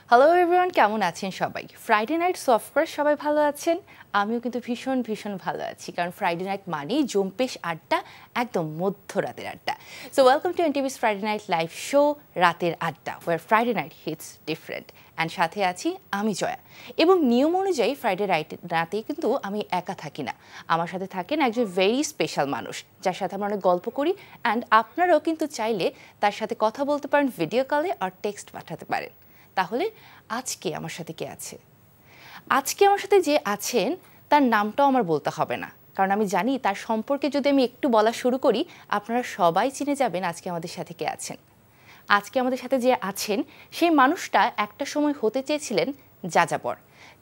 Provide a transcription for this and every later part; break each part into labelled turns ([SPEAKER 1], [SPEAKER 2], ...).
[SPEAKER 1] Hello everyone, কেমন আছেন সবাই? ফ্রাইডে নাইট সফটওয়্যার সবাই ভালো আছেন? আমিও কিন্তু ভীষণ ভীষণ ভালো আছি, কারণ ফ্রাইডে নাইট মানেই জম্পেশ আড্ডা, একদম মধ্যরাতের আড্ডা। So welcome to NTV's Friday night live show রাতের আড্ডা, our Friday night hits different. And সাথে আছি আমি জয়া, এবং নিয়ম অনুযায়ী ফ্রাইডে রাতে কিন্তু আমি একা থাকি না, আমার সাথে থাকেন একজন ভেরি স্পেশাল মানুষ, যার সাথে আমরা অনেক গল্প করি। অ্যান্ড আপনারাও কিন্তু চাইলে তার সাথে কথা বলতে পারেন, ভিডিও কলে আর টেক্সট পাঠাতে পারেন। তাহলে আজকে আমার সাথে কে আছে? আজকে আমার সাথে যে আছেন তার নামটাও আমার বলতে হবে না, কারণ আমি জানি তার সম্পর্কে যদি আমি একটু বলা শুরু করি আপনারা সবাই চিনে যাবেন আজকে আমাদের সাথে কে আছেন। আজকে আমাদের সাথে যে আছেন সেই মানুষটা একটা সময় হতে চেয়েছিলেন যাযাবর।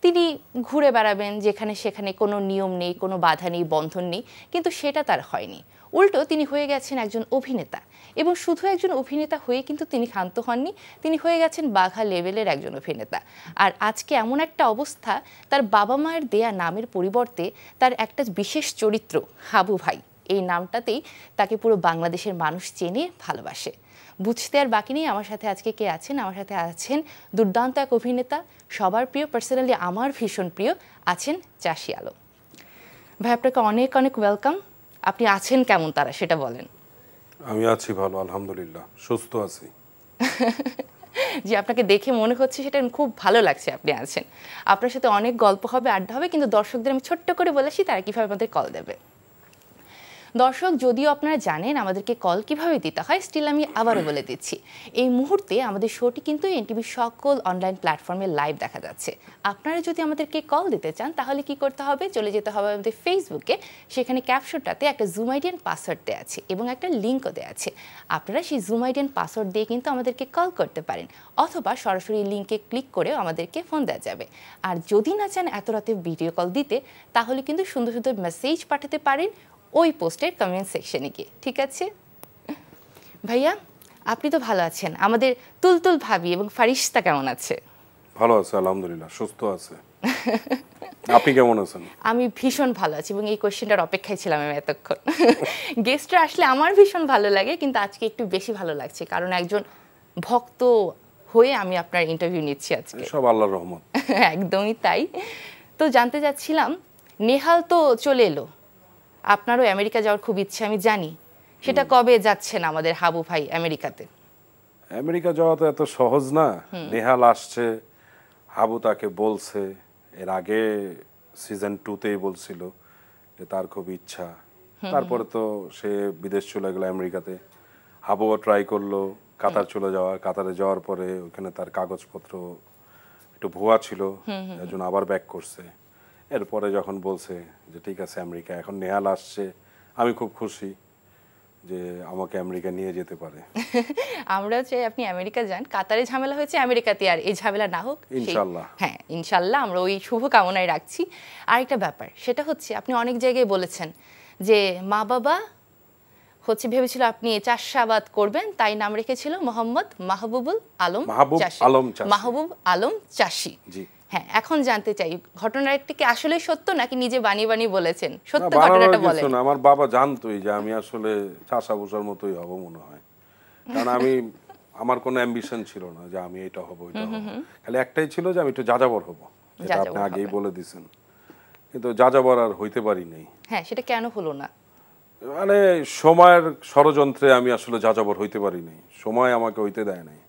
[SPEAKER 1] তিনি ঘুরে বেড়াবেন যেখানে সেখানে, কোনো নিয়ম নেই, কোনো বাধা নেই, বন্ধন নেই, কিন্তু সেটা তার হয়নি। উল্টো তিনি হয়ে গেছেন একজন অভিনেতা, এবং শুধু একজন অভিনেতা হয়ে কিন্তু তিনি ক্ষান্ত হননি, তিনি হয়ে গেছেন বাঘা লেভেলের একজন অভিনেতা। আর আজকে এমন একটা অবস্থা, তার বাবা মায়ের দেয়া নামের পরিবর্তে তার একটা বিশেষ চরিত্র হাবু ভাই, এই নামটাতেই তাকে পুরো বাংলাদেশের মানুষ চেনে ভালোবাসে। বুঝতে আর বাকি নেই আমার সাথে আজকে কে আছেন। আমার সাথে আছেন দুর্দান্ত এক অভিনেতা, সবার প্রিয়, পার্সোনালি আমার ভীষণ প্রিয়, আছেন চাষী আলম ভাই। আপনাকে অনেক অনেক ওয়েলকাম। আপনি আছেন কেমন তারা সেটা বলেন।
[SPEAKER 2] আমি আছি ভালো, আলহামদুলিল্লাহ, সুস্থ আছি।
[SPEAKER 1] যে আপনাকে দেখে মনে হচ্ছে সেটা খুব ভালো লাগছে আপনি আছেন। আপনার সাথে অনেক গল্প হবে, আড্ডা হবে, কিন্তু দর্শকদের আমি ছোট্ট করে বলেছি তারা কীভাবে আমাদের কল দেবে। দর্শক, যদিও আপনারা জানেন আমাদেরকে কল কিভাবে দিতে হয়, স্টিল আমি আবারও বলে দিচ্ছি। এই মুহূর্তে আমাদের শোটি কিন্তু এনটিভির সকল অনলাইন প্ল্যাটফর্মে লাইভ দেখা যাচ্ছে। আপনারা যদি আমাদেরকে কল দিতে চান তাহলে কি করতে হবে? চলে যেতে হবে আমাদের ফেসবুকে, সেখানে ক্যাপশনটাতে একটা জুম আইডিয়ান পাসওয়ার্ড দেওয়া আছে এবং একটা লিঙ্কও দেওয়া আছে। আপনারা সেই জুম আইডিয়ান পাসওয়ার্ড দিয়ে কিন্তু আমাদেরকে কল করতে পারেন, অথবা সরাসরি লিঙ্কে ক্লিক করেও আমাদেরকে ফোন দেওয়া যাবে। আর যদি না চান এত রাতে ভিডিও কল দিতে, তাহলে কিন্তু সুন্দর সুন্দর মেসেজ পাঠাতে পারেন ওই পোস্টের কমেন্ট সেকশনে গিয়ে। ঠিক আছে ভাইয়া, আপনি তো ভালো আছেন। আমাদের তুলতুল ভাবি এবং ফারিস্তা কেমন আছে?
[SPEAKER 2] ভালো আছে, আলহামদুলিল্লাহ, সুস্থ আছে। আপনি কেমন আছেন?
[SPEAKER 1] আমি ভীষণ ভালো আছি, এবং এই কোয়েশ্চেনটার অপেক্ষায় ছিলাম আমি এতক্ষণ। গেস্টরা আসলে আমার ভীষণ ভালো লাগে, কিন্তু আজকে একটু বেশি ভালো লাগছে, কারণ একজন ভক্ত হয়ে আমি আপনার ইন্টারভিউ নিচ্ছি আজকে।
[SPEAKER 2] সব আল্লাহর রহমত।
[SPEAKER 1] একদমই তাই। তো জানতে চাচ্ছিলাম, নেহাল তো চলে এলো, আপনারও আমেরিকা যাওয়ার খুব ইচ্ছে আমি জানি, সেটা কবে যাচ্ছেন আমাদের হাবু ভাই আমেরিকাতে?
[SPEAKER 2] আমেরিকা যাওয়া তো এত সহজ না। নেহাল আসছে, হাবু তাকে বলছে, এর আগে সিজন 2তেই বলছিল যে তার খুব ইচ্ছা। তারপরে তো সে বিদেশ চলে গেল আমেরিকাতে। হাবুও ট্রাই করলো কাতার চলে যাওয়া, কাতারে যাওয়ার পরে ওখানে তার কাগজপত্র একটু ভুয়া ছিল, এর জন্য আবার ব্যাক করছে। এরপরে যখন বলছে যে ঠিক আছে আমেরিকা, এখন নেহাল আসছে, আমি খুব খুশি যে আমাকে আমেরিকা নিয়ে যেতে পারে।
[SPEAKER 1] আমরা চাই আপনি আমেরিকা যান। কাতারে ঝামেলা হয়েছে, আমেরিকাতে আর এই ঝামেলা না হোক
[SPEAKER 2] ইনশাল্লাহ।
[SPEAKER 1] হ্যাঁ ইনশাল্লাহ, আমরা ওই শুভ কামনায় রাখছি। আরেকটা ব্যাপার, সেটা হচ্ছে আপনি অনেক জায়গায় বলেছেন যে মা বাবা হচ্ছে ভেবেছিল আপনি চাষাবাদ করবেন, তাই নাম রেখেছিল মোহাম্মদ মাহবুবুল আলম চাষী। মাহবুব আলম চাষী।
[SPEAKER 2] জি
[SPEAKER 1] হ্যাঁ, এখন জানতে চাই ঘটনাটা কি আসলে সত্য নাকি নিজে বানিয়ে বানিয়ে বলেছেন? সত্য ঘটনাটা বলেন।
[SPEAKER 2] আমার বাবা জানতোই যে আমি আসলে চাষাবুষার মতোই হব মনে হয়, কারণ আমার কোনো অ্যাম্বিশন ছিল না যে আমি এটা হব এটা হব, খালি একটাই ছিল যে আমি একটু যাযাবর হব, যেটা আপনি আগেই বলে দিয়েছেন। কিন্তু যাযাবর আর হইতে পারি নাই।
[SPEAKER 1] হ্যাঁ, সেটা কেন হলো না?
[SPEAKER 2] মানে সময়ের ষড়যন্ত্রে আমি আসলে যাযাবর হইতে পারি নাই, সময় আমাকে হইতে দেয় নাই।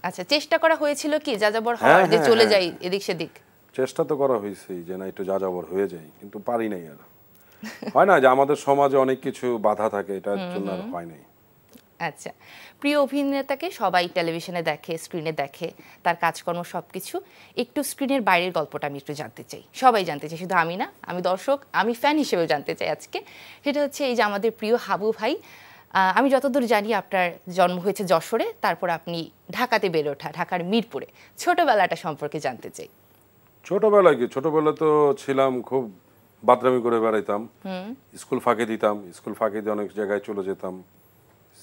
[SPEAKER 1] আচ্ছা, চেষ্টা করা হয়েছিল কি যাযাবর হওয়ার, যে চলে যাই এদিক সেদিক?
[SPEAKER 2] চেষ্টা তো করা হয়েছে যে না একটু যাযাবর হয়ে যাই, কিন্তু পারি নাই। আর হয় না যে আমাদের সমাজে অনেক কিছু বাধা থাকে, এটার জন্য আর হয় নাই।
[SPEAKER 1] আচ্ছা, প্রিয় অভিনেতাকে সবাই টেলিভিশনে দেখে, স্ক্রিনে দেখে, তার কাজকর্ম সবকিছু। একটু স্ক্রিনের বাইরের গল্পটা আমি একটু জানতে চাই, সবাই জানতে চাই, শুধু আমি না, আমি দর্শক, আমি ফ্যান হিসেবেও জানতে চাই আজকে। সেটা হচ্ছে এই যে আমাদের প্রিয় হাবু ভাই, আমি যতদূর জানি আপনার জন্ম হয়েছে যশোরে, তারপর আপনি ঢাকাতে বেড়ে ওঠা, ঢাকার মিরপুরে। ছোটবেলাটা সম্পর্কে জানতে চাই।
[SPEAKER 2] ছোটবেলা তো ছিলাম খুব বাদরামি করে বেড়াইতাম, স্কুল ফাঁকি দিতাম, স্কুল ফাঁকি দিয়ে অনেক জায়গায় চলে যেতাম,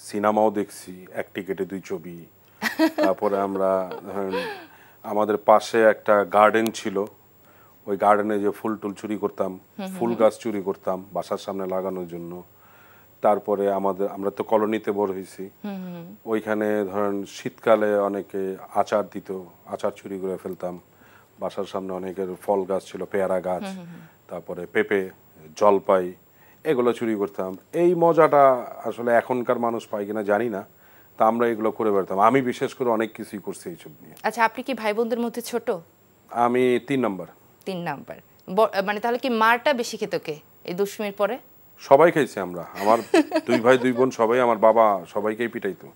[SPEAKER 2] সিনেমাও দেখছি, এক টিকেটে 2 ছবি। তারপরে আমরা আমাদের পাশে একটা গার্ডেন ছিল, ওই গার্ডেনে যে ফুল টুল চুরি করতাম, ফুল গাছ চুরি করতাম বাসার সামনে লাগানোর জন্য। তারপরে আমরা তো কলোনিতে বড় হয়েছি, ওইখানে ধরেন শীতকালে অনেকে আচার দিত, আচার চুরি করে ফেলতাম। বাসার সামনে অনেকের ফল গাছ ছিল, পেয়ারা গাছ, তারপরে পেঁপে, জলপাই, এগুলো চুরি করতাম। এই মজাটা আসলে এখনকার মানুষ পায় কিনা জানি না, তা আমরা এগুলো করে বেড়াতাম। আমি বিশেষ করে অনেক কিছুই করছি এইসব নিয়ে।
[SPEAKER 1] আচ্ছা, আপনি কি ভাই বোনদের মধ্যে ছোট?
[SPEAKER 2] আমি 3 নাম্বার।
[SPEAKER 1] 3 নাম্বার। মানে তাহলে কি মারটা বেশি খেত কে এই দুষ্টুমির পরে?
[SPEAKER 2] সবাই খাইছি আমরা, আমার 2 ভাই 2 বোন সবাই, আমার বাবা সবাইকেই পিটাইতো।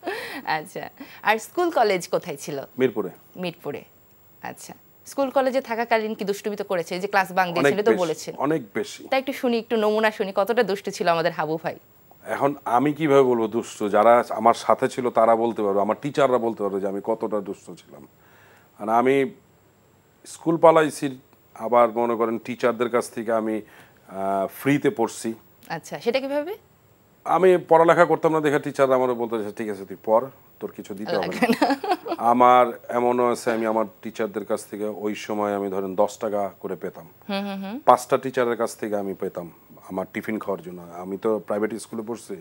[SPEAKER 1] আচ্ছা, আর স্কুল কলেজ কোথায় ছিল?
[SPEAKER 2] মিরপুরে।
[SPEAKER 1] মিরপুরে। আচ্ছা, স্কুল কলেজে থাকাকালীন কি দুষ্টুমি তো করেছে? এই যে ক্লাস বাঙ্ক দিয়েছিল তো বলেছেন।
[SPEAKER 2] অনেক বেশি।
[SPEAKER 1] তাই একটু শুনি, একটু নমুনা শুনি, কতটা দুষ্টু ছিল আমাদের হাবু ভাই।
[SPEAKER 2] এখন আমি কিভাবে বলবো দুষ্ট? যারা আমার সাথে ছিল তারা বলতে পারবে, আমার টিচাররা বলতে পারবে যে আমি কতটা দুষ্ট ছিলাম। আর আমি স্কুল পালাইছি, আবার মনে করেন টিচারদের কাছ থেকে আমি ফ্রিতে পড়ছি।
[SPEAKER 1] আচ্ছা, সেটা কিভাবে?
[SPEAKER 2] আমি পড়ালেখা করতাম না দেখে টিচাররা আমারও বলতো ঠিক আছে তুই পড়, তোর কিছু দিতে হবে না। আমার এমনও আছে, আমি আমার টিচারদের কাছ থেকে ওই সময় আমি ধরেন 10 টাকা করে পেতাম, 5টা টিচারের কাছ থেকে আমি পেতাম আমার টিফিন খাওয়ার জন্য। আমি তো প্রাইভেট স্কুলে পড়ছি,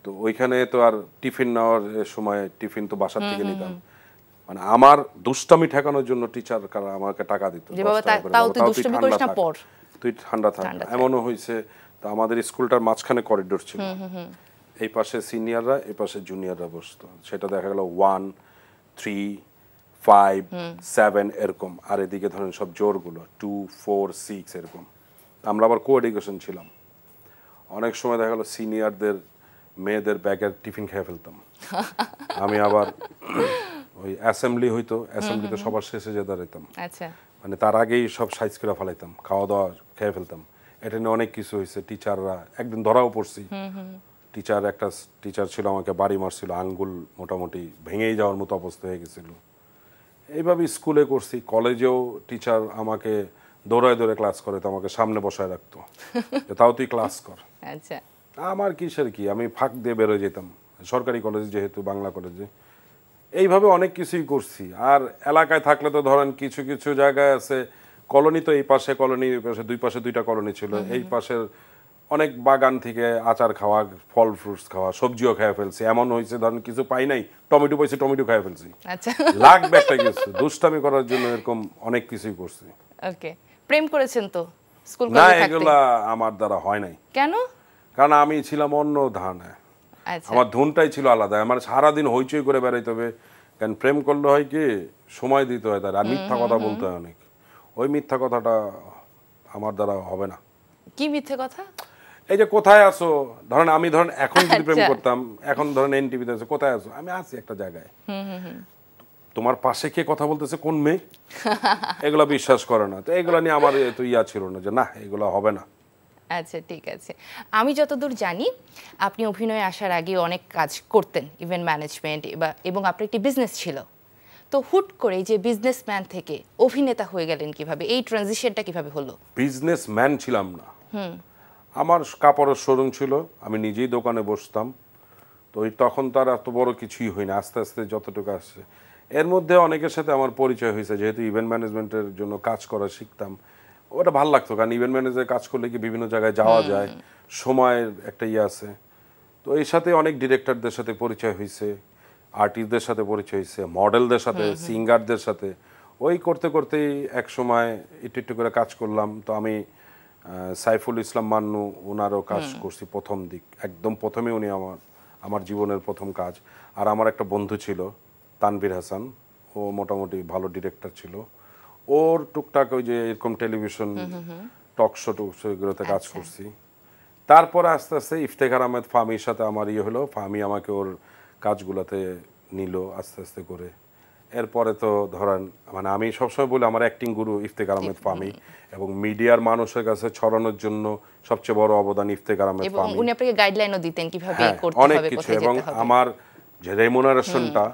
[SPEAKER 2] তো ওইখানে তো আর টিফিন নেওয়ার সময় টিফিন তো বাসার থেকে নিতাম। মানে আমার দুষ্টামি ঠেকানোর জন্য টিচার আমাকে টাকা দিত, তুই ঠান্ডা থাক। এমনও হয়েছে, তো আমাদের স্কুলটার মাঝখানে করিডোর ছিল, এই পাশে সিনিয়ররা, এই পাশে জুনিয়ররা বসতো। সেটা দেখা গেল 1, 3, 5, 7 এরকম, আর এদিকে ধরেন সব জোরগুলো 2, 4, 6 এরকম। আমরা আবার কো এডুকেশন ছিলাম। অনেক সময় দেখা গেল সিনিয়রদের মেয়েদের ব্যাগের টিফিন খেয়ে ফেলতাম। আমি আবার ওই অ্যাসেম্বলি হইতো, অ্যাসেম্বলিতে সবার শেষে যে দাঁড়াইতাম, মানে তার আগেই সব সাইজ করে ফেলাইতাম, খাওয়া দাওয়া খেয়ে ফেলতাম। এটা নিয়ে অনেক কিছু হয়েছে। টিচাররা একদিন ধরাও পড়ছি। একটা টিচার ছিল, আমাকে বাড়ি মারছিল, আঙ্গুল মোটামুটি ভেঙেই যাওয়ার মতো অবস্থা হয়ে গেছিল। এইভাবে স্কুলে করছি। কলেজেও টিচার আমাকে দৌড়ায় দৌড়ে ক্লাস করে, তো আমাকে সামনে বসায় রাখতো, তাও তুই ক্লাস কর।
[SPEAKER 1] আচ্ছা,
[SPEAKER 2] আমার কিসের কি, আমি ফাঁক দিয়ে বেরোয় যেতাম, সরকারি কলেজ যেহেতু, বাংলা কলেজে। এইভাবে অনেক কিছুই করছি। আর এলাকায় থাকলে তো ধরেন কিছু কিছু জায়গায় আছে কলোনি, তো এই পাশে কলোনি, ওই পাশে, দুই পাশে 2টা কলোনি ছিল। এই পাশের অনেক বাগান থেকে আচার খাওয়া, ফল ফ্রুটস খাওয়া, সবজিও খেয়ে ফেলছি। এমন হয়েছে ধরেন কিছু পাই নাই, টমেটো পাইছি, টমেটো খেয়ে ফেলছি।
[SPEAKER 1] আচ্ছা,
[SPEAKER 2] লাগবে একটা কিছু দুষ্টামি করার জন্য, এরকম অনেক কিছুই করছি।
[SPEAKER 1] ওকে, প্রেম করেছেন তো স্কুল
[SPEAKER 2] কলেজে থাকতে? না, এগুলা আমার দ্বারা হয় নাই।
[SPEAKER 1] কেন?
[SPEAKER 2] কারণ আমি ছিলাম অন্য ধানে, আমার ধুনটাই ছিল আলাদা। আমার সারাদিন হইচই করে বেড়াইতে হবে, কারণ প্রেম করলে হয় কি সময় দিতে হয় তার, আর মিথ্যা কথা বলতে হয় অনেক। ওই মিথ্যা কথাটা আমার দ্বারা হবে না।
[SPEAKER 1] কি মিথ্যে কথা?
[SPEAKER 2] এই যে কোথায় আছো, ধরেন আমি এখন যদি প্রেম করতাম, এখন ধরেন এনটিভিতে আছে, কোথায় আছো, আমি আছি একটা জায়গায়, তোমার পাশে কে কথা বলতেছে, কোন মেয়ে, এগুলা বিশ্বাস করে না। তো এগুলা নিয়ে আমার তো ইয়া ছিল না যে না এগুলা হবে না।
[SPEAKER 1] আচ্ছা, ঠিক আছে। আমি যতদূর জানি আপনি অভিনয়ে আসার আগে অনেক কাজ করতেন, ইভেন্ট ম্যানেজমেন্ট, এবং আপনার একটি বিজনেস ছিল। তো হুট করে যে বিজনেসম্যান থেকে অভিনেতা হয়ে গেলেন কিভাবে? এই ট্রানজিশনটা কিভাবে হলো?
[SPEAKER 2] বিজনেসম্যান ছিলাম না, আমার কাপড়ের শোরুম ছিল, আমি নিজেই দোকানে বসতাম। তো তখন তার এত বড় কিছুই হয় না, আস্তে আস্তে যতটুকু আসছে। এর মধ্যে অনেকের সাথে আমার পরিচয় হয়েছে, যেহেতু ইভেন্ট ম্যানেজমেন্টের জন্য কাজ করা শিখতাম। ওটা ভালো লাগতো, কারণ ইভেন্ট ম্যানেজার কাজ করলে কি বিভিন্ন জায়গায় যাওয়া যায়, সময়ের একটা ইয়ে আছে। তো এই সাথে অনেক ডিরেক্টরদের সাথে পরিচয় হয়েছে, আর্টিস্টদের সাথে পরিচয় হয়েছে, মডেলদের সাথে, সিঙ্গারদের সাথে। ওই করতে করতেই এক সময় একটু একটু করে কাজ করলাম। তো আমি সাইফুল ইসলাম মান্নু, ওনারও কাজ করছি প্রথম দিক, একদম প্রথমে উনি আমার জীবনের প্রথম কাজ। আর আমার একটা বন্ধু ছিল তানভীর হাসান, ও মোটামুটি ভালো ডিরেক্টর ছিল। ওর টুকটাক ওই যে এরকম টেলিভিশন টক শো এগুলোতে কাজ করছি। তারপরে আস্তে আস্তে ইফতেখার আহমেদ ফাহমির সাথে আমার ইয়ে হলো, ফাহমি আমাকে ওর কাজগুলোতে নিল আস্তে আস্তে করে। এরপরে তো ধরেন, মানে আমি সবসময় বলি আমার অ্যাক্টিং গুরু ইফতেখার আহমেদ ফাহমি, এবং মিডিয়ার মানুষের কাছে ছড়ানোর জন্য সবচেয়ে বড় অবদান ইফতেখার আহমেদ ফাহমি।
[SPEAKER 1] উনি আপনাকে গাইডলাইনও দিতেন কিভাবে করতে হবে,
[SPEAKER 2] অনেক কিছু। এবং আমার যে রেমুনারেশনটা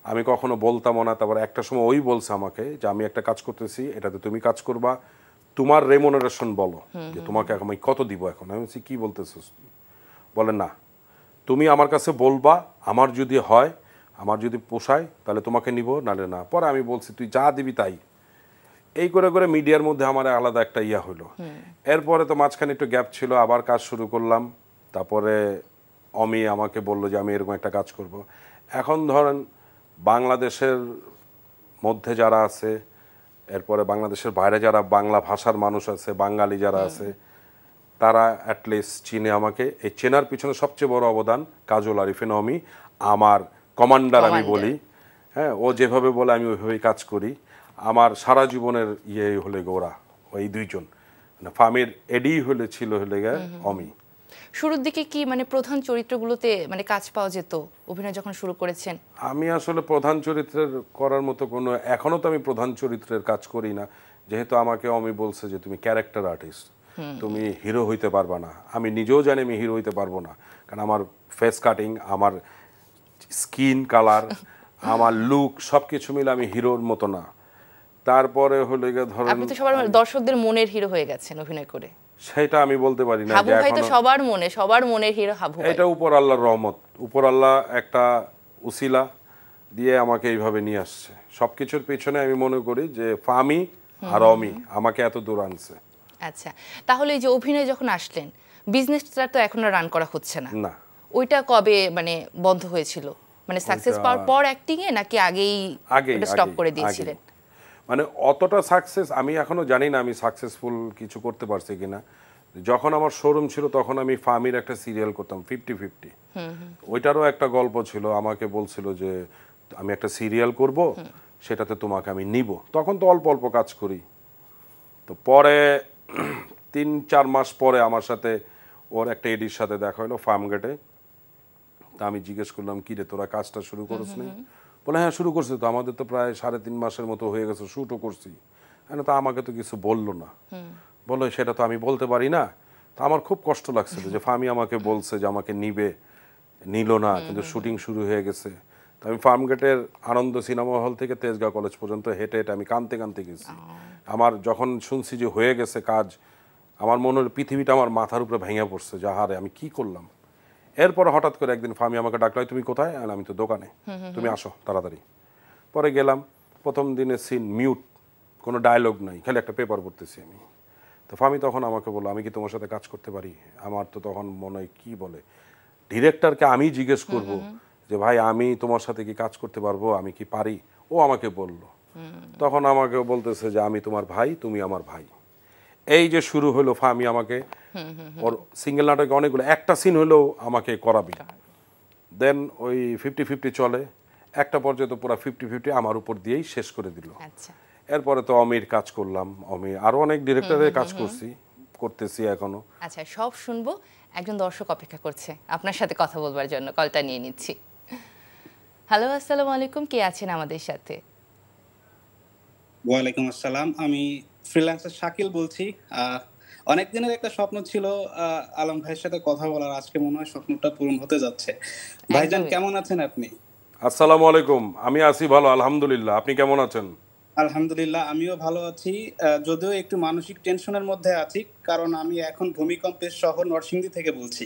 [SPEAKER 2] আমি কখনো বলতাম না, তারপর একটা সময় ওই বলছে আমাকে যে আমি একটা কাজ করতেছি, এটাতে তুমি কাজ করবা, তোমার রেমুনারেশন বলো, যে তোমাকে আমি কত দিব এখন। আমি বলছি কি বলতেছো? বলে না, তুমি আমার কাছে বলবা, আমার যদি হয়, আমার যদি পোষায় তাহলে তোমাকে নিব, নালে না। পরে আমি বলছি তুই যা দিবি তাই। এই করে করে মিডিয়ার মধ্যে আমার আলাদা একটা ইয়া হলো। এরপরে তো মাঝখানে একটু গ্যাপ ছিল, আবার কাজ শুরু করলাম। তারপরে অমি আমাকে বললো যে আমি এরকম একটা কাজ করব। এখন ধরেন বাংলাদেশের মধ্যে যারা আছে, এরপরে বাংলাদেশের বাইরে যারা বাংলা ভাষার মানুষ আছে, বাঙালি যারা আছে, তারা অ্যাটলিস্ট চিনে আমাকে। এই চেনার পিছনে সবচেয়ে বড় অবদান কাজল আরিফিন অমি, আমার কমান্ডার আমি বলি। হ্যাঁ, ও যেভাবে বলে আমি ওইভাবেই কাজ করি। আমার সারা জীবনের ইয়ে হলে ওরা, ওই দুইজন, মানে ফার্মের এডি ছিল অমি।
[SPEAKER 1] শুরুর দিকে কি মানে প্রধান চরিত্রগুলোতে মানে কাজ পাওয়া যেত অভিনয় যখন শুরু করেছেন?
[SPEAKER 2] আমি আসলে প্রধান চরিত্রের করার মতো কোনো, এখনো তো আমি প্রধান চরিত্রের কাজ করি না, যেহেতু আমাকে অমি বলছে যে তুমি ক্যারেক্টার আর্টিস্ট, তুমি হিরো হইতে পারবা না। আমি নিজেও জানি আমি হিরো হইতে পারবো না, কারণ আমার ফেস কাটিং, আমার স্কিন কালার, আমার লুক সবকিছু মিলে আমি হিরোর মতো না। তারপরে হলো গিয়ে ধরেন
[SPEAKER 1] আপনি তো সবার দর্শকদের মনের হিরো হয়ে গেছেন অভিনয় করে।
[SPEAKER 2] সেটা আমি বলতে পারি না।
[SPEAKER 1] হাবু ভাই তো সবার মনের হিরো হাবু ভাই।
[SPEAKER 2] এটা উপর আল্লাহর রহমত, উপর আল্লাহ একটা উসিলা দিয়ে আমাকে এইভাবে নিয়ে আসছে। সবকিছুর পেছনে আমি মনে করি যে ফামি আর অমি আমাকে এত দূর আনছে।
[SPEAKER 1] আচ্ছা, তাহলে এই যে অভিনয় যখন আসলেন, বিজনেসটা তো এখনো রান করা হচ্ছে না।
[SPEAKER 2] না,
[SPEAKER 1] ওইটা কবে মানে বন্ধ হয়েছিল? মানে সাকসেস পাওয়ার পর অ্যাক্টিং এ নাকি আগেই স্টপ করে দিয়েছিলেন?
[SPEAKER 2] মানে অতটা সাকসেস আমি এখনো জানি না আমি সাকসেসফুল কিছু করতে পারছি কিনা। যখন আমার শোরুম ছিল তখন আমি ফার্মির একটা সিরিয়াল করতাম 50-50। ওইটারও একটা গল্প ছিল, আমাকে বলছিল যে আমি একটা সিরিয়াল করব, সেটাতে তোমাকে আমি নিব। তখন তো অল্প অল্প কাজ করি। তো পরে 3-4 মাস পরে আমার সাথে ওর একটা এডির সাথে দেখা হলো ফার্মগেটে। তা আমি জিজ্ঞেস করলাম, কি রে তোরা কাজটা শুরু করিস নি? বলে হ্যাঁ শুরু করছি তো, আমাদের তো প্রায় 3.5 মাসের মতো হয়ে গেছে, শ্যুটও করছি। হ্যাঁ, তা আমাকে তো কিছু বললো না। বললো সেটা তো আমি বলতে পারি না। তা আমার খুব কষ্ট লাগছিল যে ফার্মি আমাকে বলছে যে আমাকে নিবে, নিল না, কিন্তু শুটিং শুরু হয়ে গেছে। তো আমি ফার্মগেটের আনন্দ সিনেমা হল থেকে তেজগাঁও কলেজ পর্যন্ত হেঁটে হেঁটে আমি কাঁদতে কাঁদতে গেছি। আমার যখন শুনছি যে হয়ে গেছে কাজ, আমার মনে হলো পৃথিবীটা আমার মাথার উপরে ভেঙে পড়ছে, যে হারে আমি কি করলাম। এরপরে হঠাৎ করে একদিন ফার্মি আমাকে ডাকলো, তুমি কোথায়? আর আমি তো দোকানে, তুমি আসো তাড়াতাড়ি। পরে গেলাম, প্রথম দিনের সিন মিউট, কোনো ডায়লগ নাই, খালি একটা পেপার পড়তেছি আমি। তো ফার্মি তখন আমাকে বললো, আমি কি তোমার সাথে কাজ করতে পারি? আমার তো তখন মনে হয় কি বলে, ডিরেক্টরকে আমি জিজ্ঞেস করব যে ভাই আমি তোমার সাথে কি কাজ করতে পারবো, আমি কি পারি? ও আমাকে বলল। তখন আমাকে বলতেছে যে আমি তোমার ভাই, তুমি আমার ভাই। এই যে শুরু হলো ফার্মি আমাকে, ওর সিঙ্গেল নাটকে অনেকগুলো, একটা সিন হলেও আমাকে করাবি। দেন ওই 50-50 চলে, একটা পর্যায়ে তো পুরো 50-50 আমার উপর দিয়েই শেষ করে দিল। এরপরে তো অমির কাজ করলাম, অমি আরো অনেক ডিরেক্টরের কাজ করতেছি এখনো।
[SPEAKER 1] আচ্ছা, সব শুনবো। একজন দর্শক অপেক্ষা করছে আপনার সাথে কথা বলবার জন্য, কলটা নিয়ে নিচ্ছি। হ্যালো, আসসালামু আলাইকুম, কে আছেন আমাদের সাথে?
[SPEAKER 3] ওয়ালাইকুম আসসালাম, আমি ফ্রিল্যান্সার শাকিল বলছি। অনেক দিনের একটা স্বপ্ন ছিল আলম ভাইয়ের সাথে কথা বলার, আজকে মনে হয় স্বপ্নটা পূরণ হতে যাচ্ছে। ভাইজান কেমন আছেন আপনি?
[SPEAKER 2] আসসালামু আলাইকুম, আমি আছি ভালো আলহামদুলিল্লাহ, আপনি কেমন আছেন?
[SPEAKER 3] আলহামদুলিল্লাহ, আমিও ভালো আছি, যদিও একটু মানসিক টেনশনের মধ্যে আছি, কারণ আমি এখন ভূমিকম্পের শহর নরসিংদী থেকে বলছি।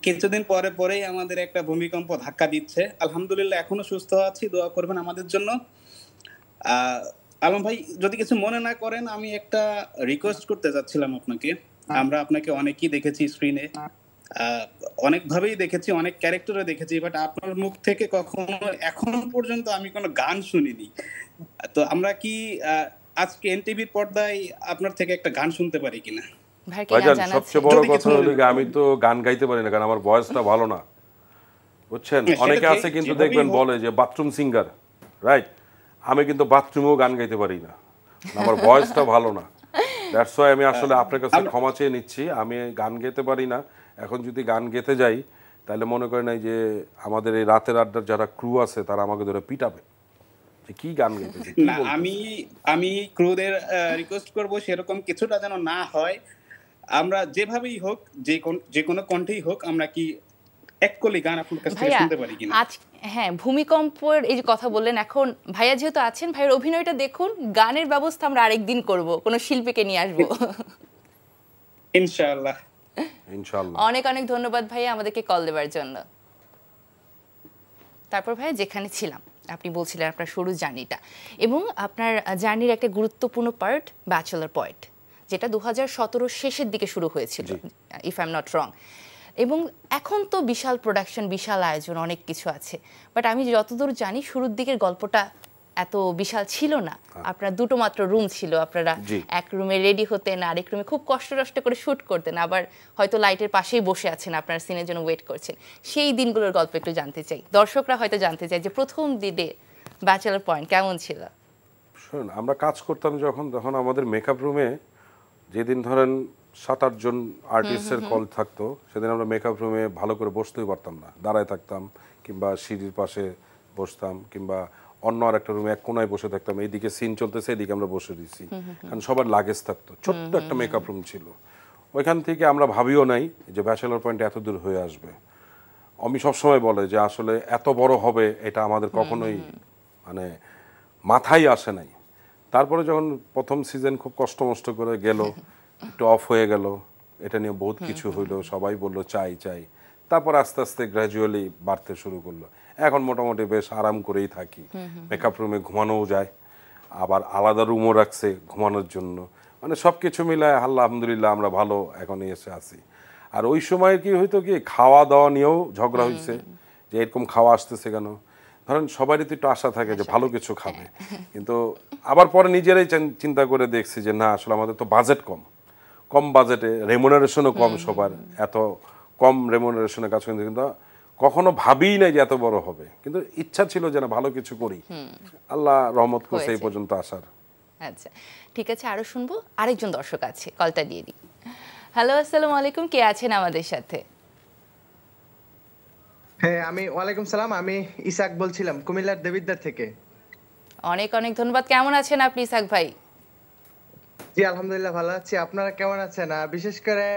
[SPEAKER 3] কিছুদিন পরে পরেই আমাদের একটা ভূমিকম্প ধাক্কা দিচ্ছে। আলহামদুলিল্লাহ এখনো সুস্থ আছি, দোয়া করবেন আমাদের জন্য। আলম ভাই, যদি কিছু মনে না করেন, আমি একটা রিকোয়েস্ট করতে চাচ্ছিলাম আপনাকে। আমরা আপনাকে অনেকেই দেখেছি স্ক্রিনে, অনেকভাবেই দেখেছি, অনেক ক্যারেক্টারে দেখেছি, বাট আপনার মুখ থেকে কখনো এখন পর্যন্ত আমি কোনো গান শুনিনি। তো আমরা কি আজকে এনটিভির পর্দায় আপনার থেকে একটা গান শুনতে পারি কিনা?
[SPEAKER 2] ভাইজান, সবচেয়ে বড় কথা হলো আমি তো গান গাইতে পারি না, কারণ আমার ভয়েসটা ভালো না, বুঝছেন? অনেকে আছে কিন্তু দেখবেন বলে যে বাথরুম সিঙ্গার, রাইট? আমি কিন্তু বাথরুমেও গান গাইতে পারি না, আমার ভয়েসটা ভালো না। দ্যাটস ওয়াই আমি আসলে আপনার কাছে ক্ষমা চেয়ে নিচ্ছি, আমি গান গেতে পারি না। এখন যদি গান গেতে যাই তাহলে মনে করেন এই যে আমাদের এই রাতের আড্ডার যারা ক্রু আছে তারা আমাকে ধরে পিটাবে, যে কি গান গাইতেছে।
[SPEAKER 3] না, আমি ক্রুদের রিকোয়েস্ট করব সেরকম কিছুটা যেন না হয়। আমরা যেভাবেই হোক, যে কোনো কণ্ঠেই হোক, আমরা কি এক কলি গান আপনার কাছ থেকে শুনতে পারি কিনা?
[SPEAKER 1] আজ হ্যাঁ, ভূমিকম্পের এই যে কথা বললেন, এখন ভাইয়া যেহেতু আছেন, ভাইয়ের অভিনয়টা দেখুন, গানের ব্যবস্থা আমরা আরেকদিন করব, কোন শিল্পীকে নিয়ে আসবো
[SPEAKER 3] ইনশাআল্লাহ।
[SPEAKER 1] অনেক অনেক ধন্যবাদ ভাইয়া আমাদেরকে কল দেওয়ার জন্য। তারপর ভাইয়া, যেখানে ছিলাম আপনি বলছিলেন আপনার শুরু জার্নিটা, এবং আপনার জার্নির একটা গুরুত্বপূর্ণ পার্ট ব্যাচেলর পয়েন্ট, যেটা 2017 শেষের দিকে শুরু হয়েছিল, if I am not wrong. এবং এখন তো বিশাল প্রোডাকশন, বিশাল আয়োজন, অনেক কিছু আছে, বাট আমি যতদূর জানি শুরুর দিকের গল্পটা এত বিশাল ছিল না। আপনার দুটো মাত্র রুম ছিল, আপনারা এক রুমে রেডি হতেন, আরেক রুমে খুব কষ্ট করে শ্যুট করতেন, আবার হয়তো লাইটের পাশেই বসে আছেন, আপনার সিনের জন্য ওয়েট করছেন। সেই দিনগুলোর গল্প একটু জানতে চাই, দর্শকরা হয়তো জানতে চাই যে প্রথম দিনে ব্যাচেলার পয়েন্ট কেমন ছিল।
[SPEAKER 2] শুনুন, আমরা কাজ করতাম তখন আমাদের মেকআপ রুমে যেদিন ধরেন 7-8 জন আর্টিস্টের কল থাকতো, সেদিন আমরা মেকআপ রুমে ভালো করে বসতেই পারতাম না, দাঁড়ায় থাকতাম, কিংবা সিঁড়ির পাশে বসতাম, কিংবা অন্য আর একটা রুমে এক কোনায় বসে থাকতাম। এইদিকে সিন চলতেছে, এদিকে আমরা বসে দিয়েছি, কারণ সবার লাগেজ থাকতো। ছোট্ট একটা মেকআপ রুম ছিল। ওইখান থেকে আমরা ভাবিও নাই যে ব্যাচেলার পয়েন্ট এত দূর হয়ে আসবে। আমি সবসময় বলে যে আসলে এত বড় হবে এটা আমাদের কখনোই মানে মাথায় আসে নাই। তারপরে যখন প্রথম সিজন খুব কষ্ট মষ্ট করে গেল, একটু অফ হয়ে গেল, এটা নিয়ে বহুত কিছু হইলো, সবাই বললো চাই চাই, তারপর আস্তে আস্তে গ্র্যাজুয়ালি বাড়তে শুরু করলো। এখন মোটামুটি বেশ আরাম করেই থাকি, মেকআপ রুমে ঘুমানোও যায়, আবার আলাদা রুমও রাখছে ঘুমানোর জন্য, মানে সব কিছু মিলায় আলহামদুলিল্লাহ আমরা ভালো এখন এসে আছি। আর ওই সময় কি হইতো কি, খাওয়া দাওয়া নিয়েও ঝগড়া হয়েছে যে এরকম খাওয়া আসতেছে কেন। ধরেন সবারই তো একটু আশা থাকে যে ভালো কিছু খাবে, কিন্তু আবার পরে নিজেরাই চিন্তা করে দেখছি যে না, আসলে আমাদের তো বাজেট কম বাজেটে, রেমুনারেশনও কম, সবার এত কম রেমুনারেশনে কাজ করতে, কিন্তু কখনো ভাবিই নাই যে এত বড় হবে, কিন্তু ইচ্ছা ছিল যে না ভালো কিছু করি, আল্লাহ রহমত করছে এই পর্যন্ত আসার।
[SPEAKER 1] আচ্ছা ঠিক আছে, আরো শুনবো, আরেকজন দর্শক আছে, কলটা দিয়ে দিই। হ্যালো, আসসালামু আলাইকুম, কে আছেন আমাদের সাথে?
[SPEAKER 4] হ্যাঁ, ওয়ালাইকুম সালাম, আমি ইসাক বলছিলাম কুমিল্লার দেবিদ্বার থেকে।
[SPEAKER 1] অনেক অনেক ধন্যবাদ। কেমন আছেন আপনি ইসাক ভাই?
[SPEAKER 4] জি আলহামদুলিল্লাহ ভালো আছি, আপনারা কেমন আছেন? বিশেষ করে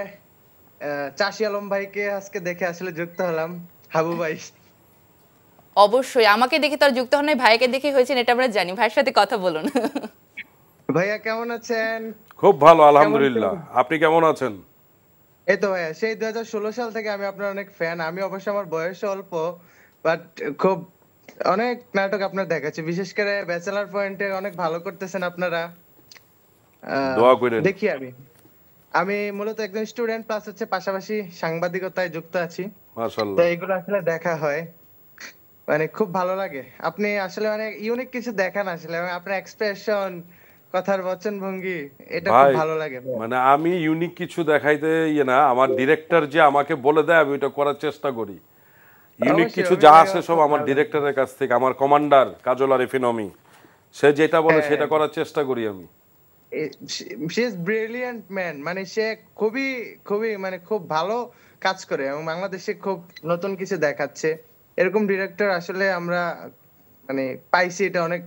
[SPEAKER 4] চাষি আলম ভাইকে আজকে দেখে আসলে যুক্ত হলাম। হাবু ভাই
[SPEAKER 1] অবশ্যই, আমাকে দেখে তো আর যুক্ত হন নাই, ভাইকে দেখে হয়েছেন, এটা আমরা জানি। ভাইয়ের সাথে কথা বলুন।
[SPEAKER 4] ভাইয়া কেমন আছেন?
[SPEAKER 2] খুব ভালো আলহামদুলিল্লাহ, আপনি কেমন আছেন?
[SPEAKER 4] এই তো ভাইয়া, সেই 2016 সাল থেকে আমি আপনার অনেক ফ্যান। আমি অবশ্য আমার বয়স অল্প, বাট খুব অনেক নাটক আপনার দেখাচ্ছি, বিশেষ করে ব্যাচেলার পয়েন্টে অনেক ভালো করতেছেন আপনারা।
[SPEAKER 2] দোয়া করেন।
[SPEAKER 4] দেখি আমি মূলত একজন স্টুডেন্ট, প্লাস হচ্ছে পাশাপাশি সাংবাদিকতায় যুক্ত আছি।
[SPEAKER 2] মাশাআল্লাহ,
[SPEAKER 4] তো এগুলো আসলে দেখা হয়, মানে খুব ভালো লাগে। আপনি আসলে অনেক ইউনিক কিছু দেখান আসলে, এবং আপনার এক্সপ্রেশন, কথার বচন ভঙ্গি, এটা খুব ভালো লাগে।
[SPEAKER 2] মানে আমি ইউনিক কিছু দেখাইতে না, আমার ডিরেক্টর যে আমাকে বলে দেয় আমি ওটা করার চেষ্টা করি। ইউনিক কিছু যা আসে সব আমার ডিরেক্টরের কাছ থেকে, আমার কমান্ডার কাজল আরিফিন অমি, সে যেটা বলে সেটা করার চেষ্টা করি আমি।
[SPEAKER 4] সে ইজ ব্রিলিয়ান্ট ম্যান, মানে সে খুবই খুবই মানে খুব ভালো কাজ করে, এবং বাংলাদেশে খুব নতুন কিছু দেখাচ্ছে। এরকম ডিরেক্টর আসলে আমরা মানে পাইছি, এটা অনেক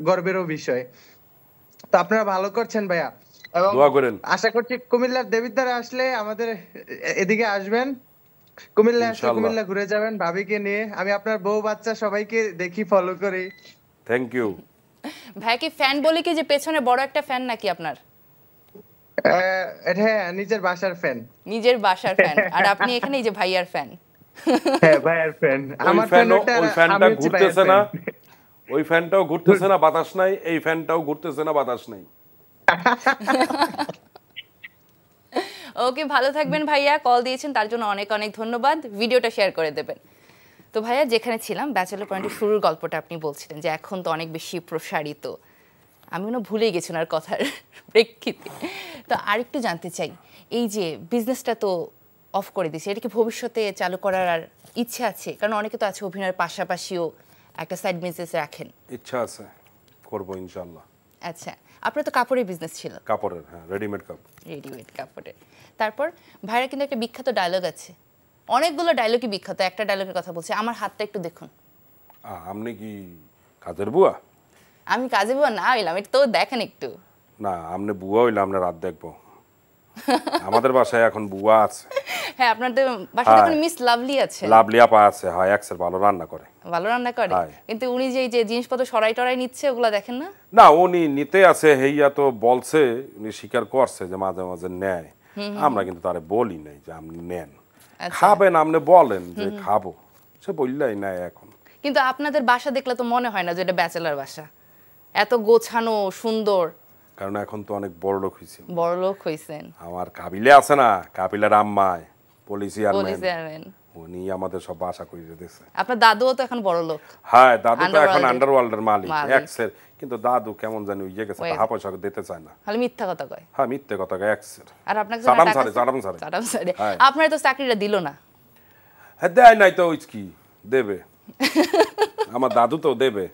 [SPEAKER 4] গর্বেরও বিষয়। তো আপনারা ভালো করছেন ভাইয়া, এবং
[SPEAKER 2] দোয়া করেন।
[SPEAKER 4] আশা করছি কুমিল্লার দেবিদ্বারে আসলে আমাদের এদিকে আসবেন, কুমিল্লা আসলে কুমিল্লা ঘুরে যাবেন ভাবিকে নিয়ে। আমি আপনার বউ বাচ্চা সবাইকে দেখি, ফলো করি।
[SPEAKER 2] থ্যাংক ইউ
[SPEAKER 1] ভাই। কি ফ্যান বলে কি যে পেছনে বড় একটা ফ্যান নাকি আপনার?
[SPEAKER 4] হ্যাঁ, নিজের বাসার ফ্যান।
[SPEAKER 1] নিজের বাসার ফ্যান, আর আপনি এখানে এই যে ভাইয়ার ফ্যান।
[SPEAKER 4] হ্যাঁ, ভাইয়ার ফ্যান। আমার
[SPEAKER 2] ওই ফ্যানটা ঘুরতেছে না, ওই ফ্যানটাও ঘুরতেছে না, বাতাস নাই, এই ফ্যানটাও ঘুরতেছে না, বাতাস নাই।
[SPEAKER 1] ওকে, ভালো থাকবেন ভাইয়া, কল দিয়েছেন তার জন্য অনেক অনেক ধন্যবাদ। ভিডিওটা শেয়ার করে দেবেন। তো ভাইয়া, যেখানে ছিলাম ব্যাচেলর পয়েন্টের শুরুর গল্পটা আপনি বলছিলেন যে এখন তো অনেক বেশি প্রসারিত, আমি মনে ভুলেই গেছি ওনার কথার প্রেক্ষিতে। তো আরেকটু জানতে চাই, এই যে বিজনেসটা তো অফ করে দিয়েছে, এটা কি ভবিষ্যতে চালু করার আর ইচ্ছে আছে? কারণ অনেকে তো আছে অভিনয়ের পাশাপাশিও একটা সাইড বিজনেস রাখেন।
[SPEAKER 2] ইচ্ছা আছে, করবো ইনশাআল্লাহ।
[SPEAKER 1] আচ্ছা, আপনার তো কাপড়ের বিজনেস ছিল।
[SPEAKER 2] কাপড়ের, হ্যাঁ, রেডিমেড
[SPEAKER 1] কাপড়ের। তারপর ভাইরা কিন্তু একটা বিখ্যাত ডায়লগ আছে, অনেকগুলো ডায়লগই বিখ্যাত, একটা ডায়লগের কথা বলছি, আমার হাতটা একটু দেখুন।
[SPEAKER 2] আপনি কি কাজের বুয়া?
[SPEAKER 1] আমি কাজে বুয়া না হইলাম, এটা তো দেখেন একটু।
[SPEAKER 2] না, আপনি বুয়া হইলে আমরা রাত দেখবো। আমাদের বাসায় এখন বুয়া আছে।
[SPEAKER 1] হ্যাঁ, আপনাদের বাসায় এখন মিস লাভলি আছে।
[SPEAKER 2] লাভলি আপা আছে, হয় এক্সের ভালো রান্না করে।
[SPEAKER 1] ভালো রান্না করে, কিন্তু উনি যে জিনিসপত্র সরাই টরাই নিচ্ছে ওগুলা দেখেন না?
[SPEAKER 2] না, উনি নিতে আছে, হেইয়া তো বলছে, উনি স্বীকার করছে যে মাঝে মাঝে নেয়। আমরা কিন্তু তারে বলি নাই যে আপনি নেন, খাবেন, আপনি বলেন যে খাবো, সে বললাই নাই এখন।
[SPEAKER 1] কিন্তু আপনাদের বাসা দেখলে তো মনে হয় না যে এটা ব্যাচেলার বাসা, এত গোছানো সুন্দর।
[SPEAKER 2] কারণ এখন তো অনেক বড় লোক হইছি।
[SPEAKER 1] বড় লোক হইছেন।
[SPEAKER 2] আমার কাবিলে আছে না, কাবিলার আম্মায় পুলিশ চেয়ারম্যান
[SPEAKER 1] চেয়ারম্যান
[SPEAKER 2] উনি আমাদের সব বাসা করে দিয়েছে।
[SPEAKER 1] আপনার দাদুও তো এখন বড় লোক।
[SPEAKER 2] হ্যাঁ, দাদু তো এখন
[SPEAKER 1] Underworld-এর
[SPEAKER 2] আন্ডারওয়ার্ল্ডের মালিক
[SPEAKER 1] মালিক।
[SPEAKER 2] এক্সের, কিন্তু দাদু কেমন জানি ইয়ে গেছে, টাকা পয়সা দিতে চায় না।
[SPEAKER 1] খালি মিথ্যা কথা কয়।
[SPEAKER 2] হ্যাঁ, মিথ্যে কথা কয় এক্সের।
[SPEAKER 1] আর আপনাকে
[SPEAKER 2] সাদাম
[SPEAKER 1] টাকা
[SPEAKER 2] সারে, সাদাম সারে।
[SPEAKER 1] সাদাম সারে।
[SPEAKER 2] হ্যাঁ।
[SPEAKER 1] আপনার তো চাকরিটা দিল না।
[SPEAKER 2] হ্যাঁ, দেয় নাই তো, ওই কি দেবে? আমার দাদু তো দেবে।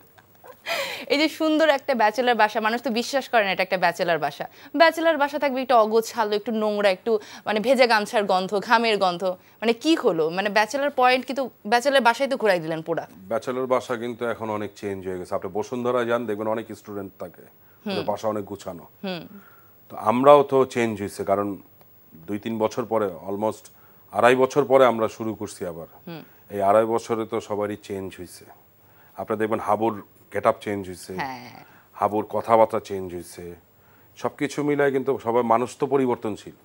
[SPEAKER 1] এই যে সুন্দর একটা ব্যাচেলার বাসা, মানুষ তো বিশ্বাস করে না এটা একটা ব্যাচেলার বাসা। ব্যাচেলার বাসা থাকবে একটু অগোছালো, একটু নোংরা, একটু মানে ভেজা গামছার গন্ধ, ঘামের গন্ধ, মানে কি হলো? মানে ব্যাচেলার পয়েন্ট কিন্তু ব্যাচেলার বাসায় তো ঘুরাই দিলেন পুরা।
[SPEAKER 2] ব্যাচেলর বাসা কিন্তু এখন অনেক চেঞ্জ হয়ে গেছে। আপনি বসুন্ধরা যান, দেখবেন অনেক স্টুডেন্ট থাকে, ওদের বাসা অনেক গুছানো। তো আমরাও তো চেঞ্জ হয়েছে, কারণ 2-3 বছর পরে, অলমোস্ট 2.5 বছর পরে আমরা শুরু করছি আবার। এই 2.5 বছরে তো সবারই চেঞ্জ হয়েছে। আপনারা দেখবেন হাবুর গেট আপ চেঞ্জ হয়েছে,
[SPEAKER 1] হ্যাঁ,
[SPEAKER 2] হাবুর কথাবার্তা চেঞ্জ হয়েছে, সব কিছু মিলায় কিন্তু সবাই, মানুষ তো পরিবর্তনশীল,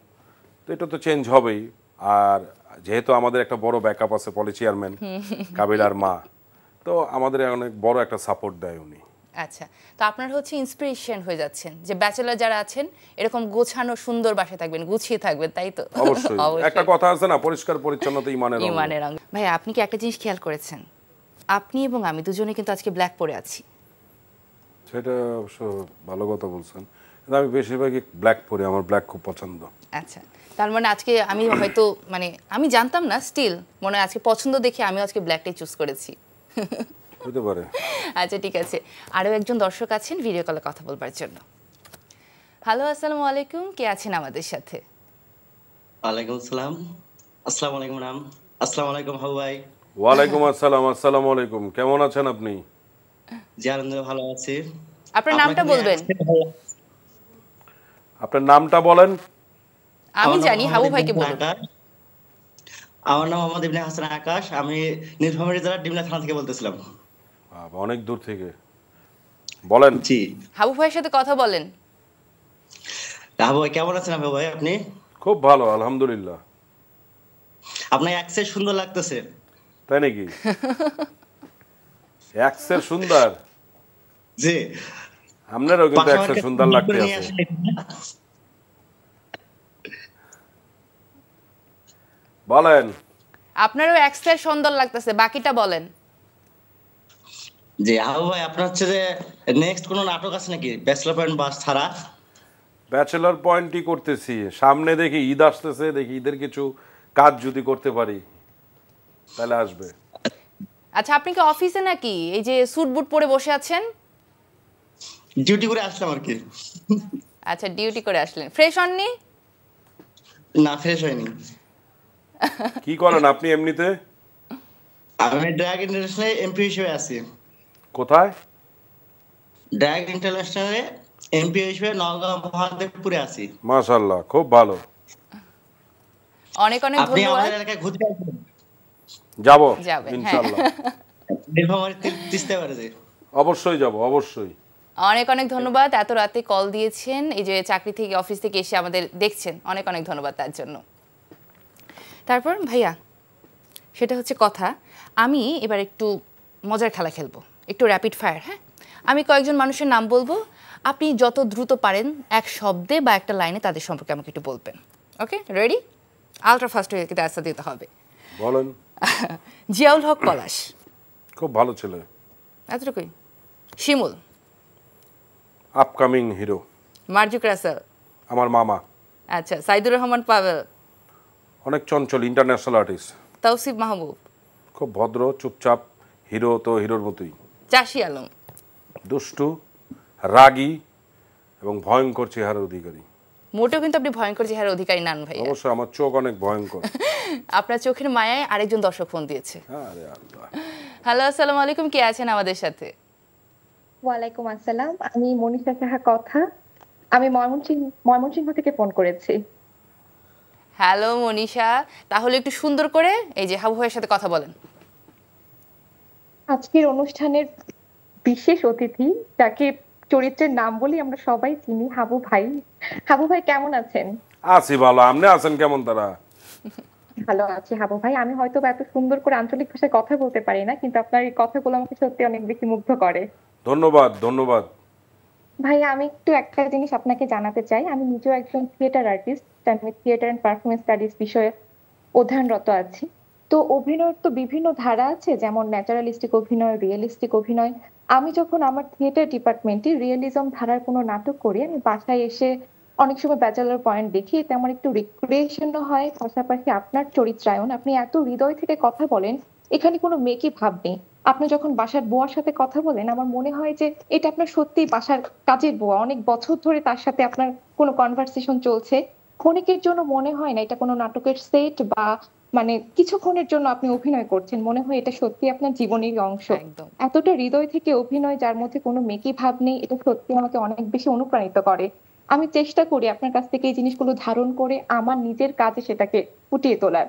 [SPEAKER 2] তো এটা তো চেঞ্জ হবেই। আর যেহেতু আমাদের একটা বড় ব্যাকআপ আছে, পলি চেয়ারম্যান কাবিলার মা, তো আমাদের অনেক বড় একটা সাপোর্ট দেয় উনি।
[SPEAKER 1] আচ্ছা, তো আপনার হচ্ছে ইন্সপিরেশন হয়ে যাচ্ছেন যে ব্যাচেলার যারা আছেন এরকম গোছানো সুন্দর বাসায় থাকবেন, গুছিয়ে থাকবেন, তাই তো?
[SPEAKER 2] অবশ্যই। একটা কথা আছে না, পরিষ্কার পরিচ্ছন্নতা ইমানের অঙ্গ।
[SPEAKER 1] ইমানের অঙ্গ। ভাই, আপনি কি একটা জিনিস খেয়াল করেছেন? আপনি এবং আমি দুজনে কিন্তু আজকে ব্ল্যাক পরে আছি।
[SPEAKER 2] সেটা অবশ্য ভালো কথা বলছেন, কিন্তু আমি বেশিরভাগই ব্ল্যাক পরি, আমার ব্ল্যাক খুব পছন্দ।
[SPEAKER 1] আচ্ছা, তার মানে আজকে আমি হয়তো মানে আমি জানতাম না, স্টিল মনে হয় আজকে পছন্দ দেখে আমি আজকে ব্ল্যাকটাই চুজ করেছি।
[SPEAKER 2] হতে পারে।
[SPEAKER 1] আচ্ছা, ঠিক আছে। আরও একজন দর্শক আছেন ভিডিও কলে কথা বলবার জন্য। হ্যালো, আসসালামু আলাইকুম, কে আছেন আমাদের সাথে?
[SPEAKER 5] ওয়ালাইকুম আসসালাম। আসসালামু আলাইকুম ম্যাডাম। আসসালামু আলাইকুম হাবু ভাই।
[SPEAKER 2] ওয়ালাইকুম আসসালাম। আসসালামু আলাইকুম, কেমন আছেন আপনি?
[SPEAKER 5] জি আলহামদুলিল্লাহ ভালো আছি।
[SPEAKER 1] আপনার নামটা বলবেন?
[SPEAKER 2] আপনার নামটা বলেন।
[SPEAKER 1] আমি জানি, হাবু ভাইকে বলুন।
[SPEAKER 5] আমার নাম মোহাম্মদ ইবনে হাসান আকাশ, আমি নীলফামারী জেলার ডিমলা থানা থেকে বলতেছিলাম।
[SPEAKER 2] বাবা, অনেক দূর থেকে বলেন।
[SPEAKER 5] জি,
[SPEAKER 1] হাবু ভাইয়ের সাথে কথা বলেন।
[SPEAKER 5] হাবু ভাই কেমন আছেন? হাবু ভাই আপনি?
[SPEAKER 2] খুব ভালো, আলহামদুলিল্লাহ।
[SPEAKER 5] আপনার অ্যাক্সেন্ট সুন্দর লাগতেছে।
[SPEAKER 2] তাই নাকি? অ্যাক্সের সুন্দর?
[SPEAKER 5] জি,
[SPEAKER 2] আপনারও কিন্তু অ্যাক্সের সুন্দর লাগতে আছে। বলেন।
[SPEAKER 1] আপনারও এক্সের সুন্দর লাগতেছে, বাকিটা বলেন।
[SPEAKER 5] জি হাবু ভাই, আপনার হচ্ছে যে নেক্সট কোনো নাটক আছে নাকি ব্যাচেলর পয়েন্ট বাস ছাড়া?
[SPEAKER 2] ব্যাচেলর পয়েন্টই করতেছি, সামনে দেখি ঈদ আসতেছে, দেখি ঈদের কিছু কাজ যদি করতে পারি তাহলে আসবে।
[SPEAKER 1] আচ্ছা, আপনি কি অফিসে নাকি এই যে স্যুট বুট পরে বসে আছেন?
[SPEAKER 5] ডিউটি করে আসলাম আর কি।
[SPEAKER 1] আচ্ছা, ডিউটি করে আসলেন, ফ্রেশ হননি?
[SPEAKER 5] না, ফ্রেশ হয়নি।
[SPEAKER 2] কি করেন আপনি এমনিতে?
[SPEAKER 5] আমি ড্রাগ ইন্টারন্যাশনালে এমপি হিসেবে আছি।
[SPEAKER 2] কোথায়?
[SPEAKER 5] ড্রাগ ইন্টারন্যাশনালে এমপি হিসেবে নওগাঁ মহাদেবপুরে আছি।
[SPEAKER 2] মাশাআল্লাহ, খুব ভালো।
[SPEAKER 1] অনেক অনেক
[SPEAKER 5] আপনি
[SPEAKER 1] ধন্যবাদ।
[SPEAKER 5] আমাদের এলাকায় ঘুরতে আসবেন?
[SPEAKER 2] যাব
[SPEAKER 1] যাবেন,
[SPEAKER 2] ইনশাআল্লাহ।
[SPEAKER 5] নীলফামারী তিস্তা ব্যারেজে।
[SPEAKER 2] অবশ্যই যাব, অবশ্যই।
[SPEAKER 1] অনেক অনেক ধন্যবাদ, এত রাতে কল দিয়েছেন, এই যে চাকরি থেকে অফিস থেকে এসে আমাদের দেখছেন, অনেক অনেক ধন্যবাদ তার জন্য। তারপর ভাইয়া, সেটা হচ্ছে কথা, আমি এবার একটু মজার খেলা খেলবো, একটু র্যাপিড ফায়ার। হ্যাঁ, আমি কয়েকজন মানুষের নাম বলবো, আপনি যত দ্রুত পারেন এক শব্দে বা একটা লাইনে তাদের সম্পর্কে আমাকে একটু বলবেন। ওকে, রেডি? আলট্রা ফাস্ট হয়ে কিন্তু অ্যান্সার দিতে হবে।
[SPEAKER 2] বলেন।
[SPEAKER 1] জিয়াউল হক পলাশ।
[SPEAKER 2] খুব ভালো ছেলে।
[SPEAKER 1] এতটুকুই। শিমুল।
[SPEAKER 2] Upcoming hero.
[SPEAKER 1] মার্জুক রাসেল।
[SPEAKER 2] আমার মামা।
[SPEAKER 1] আচ্ছা, সাইদুর রহমান পাভেল।
[SPEAKER 2] অনেক চঞ্চল, ইন্টারন্যাশনাল আর্টিস্ট।
[SPEAKER 1] তৌসিফ মাহবুব।
[SPEAKER 2] খুব ভদ্র, চুপচাপ, হিরো তো হিরোর মতোই।
[SPEAKER 1] চাষি আলম।
[SPEAKER 2] দুষ্টু, রাগী এবং ভয়ঙ্কর চেহারার অধিকারী।
[SPEAKER 1] মোটেও কিন্তু আপনি ভয়ঙ্কর চেহারার অধিকারী নান ভাই।
[SPEAKER 2] অবশ্যই, আমার চোখ অনেক ভয়ঙ্কর।
[SPEAKER 1] আপনার চোখের মায়ায় আরেকজন দর্শক ফোন দিয়েছে।
[SPEAKER 2] আরে আল্লাহ।
[SPEAKER 1] হ্যালো, আসসালামু আলাইকুম, কে আছেন আমাদের সাথে?
[SPEAKER 6] ওয়ালাইকুম আসসালাম, আমি মনীষা সাহা কথা। আমি ময়মনসিংহ থেকে ফোন করেছি।
[SPEAKER 1] হ্যালো মনীষা, তাহলে একটু সুন্দর করে এই যে হাবু ভাইয়ের সাথে কথা বলেন।
[SPEAKER 6] আজকের অনুষ্ঠানের বিশেষ অতিথি, যাকে চরিত্রের নাম বলি আমরা সবাই চিনি, হাবু ভাই। হাবু ভাই কেমন আছেন?
[SPEAKER 2] আছি ভালো, আপনি আছেন কেমন? তারা
[SPEAKER 6] ভালো আছি হাবু ভাই। আমি হয়তো এত সুন্দর করে আঞ্চলিক ভাষায় কথা বলতে পারি না, কিন্তু আপনার এই কথাগুলো আমাকে সত্যি অনেক বেশি মুগ্ধ করে।
[SPEAKER 2] ধন্যবাদ, ধন্যবাদ।
[SPEAKER 6] ভাই, আমি একটু একটা জিনিস আপনাকে জানাতে চাই। আমি নিজেও একজন থিয়েটার আর্টিস্ট। আমি থিয়েটার এন্ড পারফরমেন্স স্টাডিজ বিষয়ে অধ্যয়নরত আছি। তো অভিনয়ের তো বিভিন্ন ধারা আছে, যেমন ন্যাচারালিস্টিক অভিনয়, রিয়েলিস্টিক অভিনয়। আমি যখন আমার থিয়েটার ডিপার্টমেন্টে রিয়েলিজম ধারার কোনো নাটক করি, আমি বাসায় এসে অনেক সময় ব্যাচেলর পয়েন্ট দেখি, এতে আমার একটু রিক্রিয়েশনও হয়, পাশাপাশি আপনার চরিত্রায়ন, আপনি এত হৃদয় থেকে কথা বলেন, এখানে কোনো মেকি ভাব নেই। আপনি যখন বাসার বুয়ার সাথে কথা বলেন, আমার মনে হয় যে এটা আপনার সত্যি বাসার কাজের বুয়া, অনেক বছর ধরে তার সাথে আপনার কোনো কনভারসেশন চলছে। ক্ষণিকের জন্য মনে হয় না এটা কোনো নাটকের সেট বা মানে কিছুক্ষণের জন্য আপনি অভিনয় করছেন, মনে হয় এটা সত্যি আপনার জীবনের অংশ।
[SPEAKER 1] একদম।
[SPEAKER 6] এতটা হৃদয় থেকে অভিনয় যার মধ্যে কোনো মেকি ভাব নেই, এটা সত্যি আমাকে অনেক বেশি অনুপ্রাণিত করে। আমি চেষ্টা করি আপনার কাছ থেকে এই জিনিসগুলো ধারণ করে আমার নিজের কাজে সেটাকে ফুটিয়ে তোলার।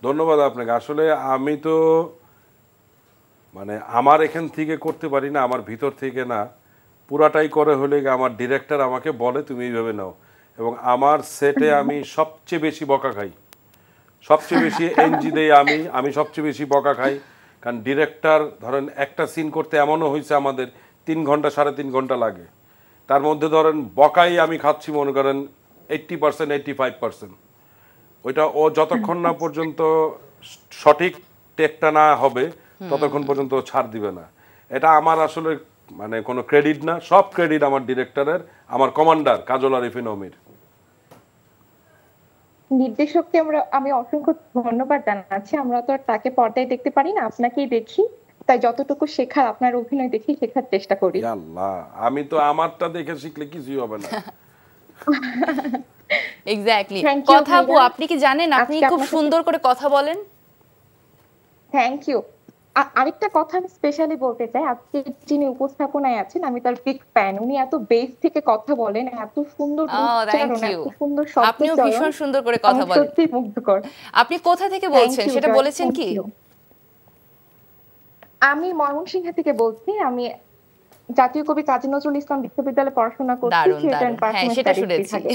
[SPEAKER 2] ধন্যবাদ আপনাকে। আসলে আমি তো মানে আমার এখান থেকে করতে পারি না, আমার ভিতর থেকে না, পুরাটাই করে হলে আমার ডিরেক্টর আমাকে বলে তুমি এইভাবে নাও, এবং আমার সেটে আমি সবচেয়ে বেশি বকা খাই, সবচেয়ে বেশি এনজি দেই আমি সবচেয়ে বেশি বকা খাই। কারণ ডিরেক্টর ধরেন একটা সিন করতে এমনও হয়েছে আমাদের 3 ঘন্টা 3.5 ঘন্টা লাগে, তার মধ্যে ধরেন বকাই আমি খাচ্ছি মনে করেন 80% 85%। ওইটা ও যতক্ষণ না পর্যন্ত সঠিক টেকটা না হবে ততক্ষণ পর্যন্ত ও ছাড় দিবে না। এটা আমার আসলে মানে কোনো ক্রেডিট না, সব ক্রেডিট আমার ডিরেক্টরের, আমার কমান্ডার কাজল আরিফিন অমির।
[SPEAKER 6] নির্দেশককে আমি অসংখ্য ধন্যবাদ জানাচ্ছি। আমরা তো আর তাকে পর্দায় দেখতে পারি না, আপনাকেই দেখি, তাই যতটুকু শেখার আপনার অভিনয় দেখি শেখার চেষ্টা করি।
[SPEAKER 2] ইয়া আল্লাহ, আমি তো আমারটা দেখে শিখলে কিছুই হবে না।
[SPEAKER 1] এক্স্যাক্টলি।
[SPEAKER 6] Thank you,
[SPEAKER 1] কথা আপু,
[SPEAKER 6] ভাইয়া।
[SPEAKER 1] আপনি কি জানেন আপনি
[SPEAKER 6] আজকে
[SPEAKER 1] খুব
[SPEAKER 6] আপনার
[SPEAKER 1] সুন্দর করে কথা বলেন।
[SPEAKER 6] Thank you. আরেকটা কথা আমি স্পেশালি বলতে চাই, আজকে যিনি উপস্থাপনায় আছেন আমি তার বিগ ফ্যান। উনি এত বেস থেকে কথা বলেন, এত সুন্দর
[SPEAKER 1] থ্যাংক
[SPEAKER 6] উচ্চারণ,
[SPEAKER 1] ইউ।
[SPEAKER 6] এত সুন্দর
[SPEAKER 1] আপনিও
[SPEAKER 6] শব্দচয়ন,
[SPEAKER 1] ভীষণ সুন্দর করে কথা
[SPEAKER 6] আমার
[SPEAKER 1] বলেন।
[SPEAKER 6] সত্যি মুগ্ধকর।
[SPEAKER 1] আপনি কোথা থেকে
[SPEAKER 6] থ্যাংক
[SPEAKER 1] বলছেন
[SPEAKER 6] ইউ
[SPEAKER 1] সেটা
[SPEAKER 6] জয়,
[SPEAKER 1] বলেছেন
[SPEAKER 6] থ্যাংক
[SPEAKER 1] কি?
[SPEAKER 6] ইউ। আমি ময়মনসিংহ থেকে বলছি। আমি জাতীয় কবি কাজী নজরুল ইসলাম বিশ্ববিদ্যালয়ে পড়াশোনা করছি,
[SPEAKER 1] দারুণ
[SPEAKER 6] থিয়েটার
[SPEAKER 1] দারুণ,
[SPEAKER 6] এন্ড
[SPEAKER 1] হ্যাঁ
[SPEAKER 6] পারফরম্যান্স
[SPEAKER 1] সেটা
[SPEAKER 6] স্টাডিজ
[SPEAKER 1] শুনেছি।
[SPEAKER 6] বিভাগে।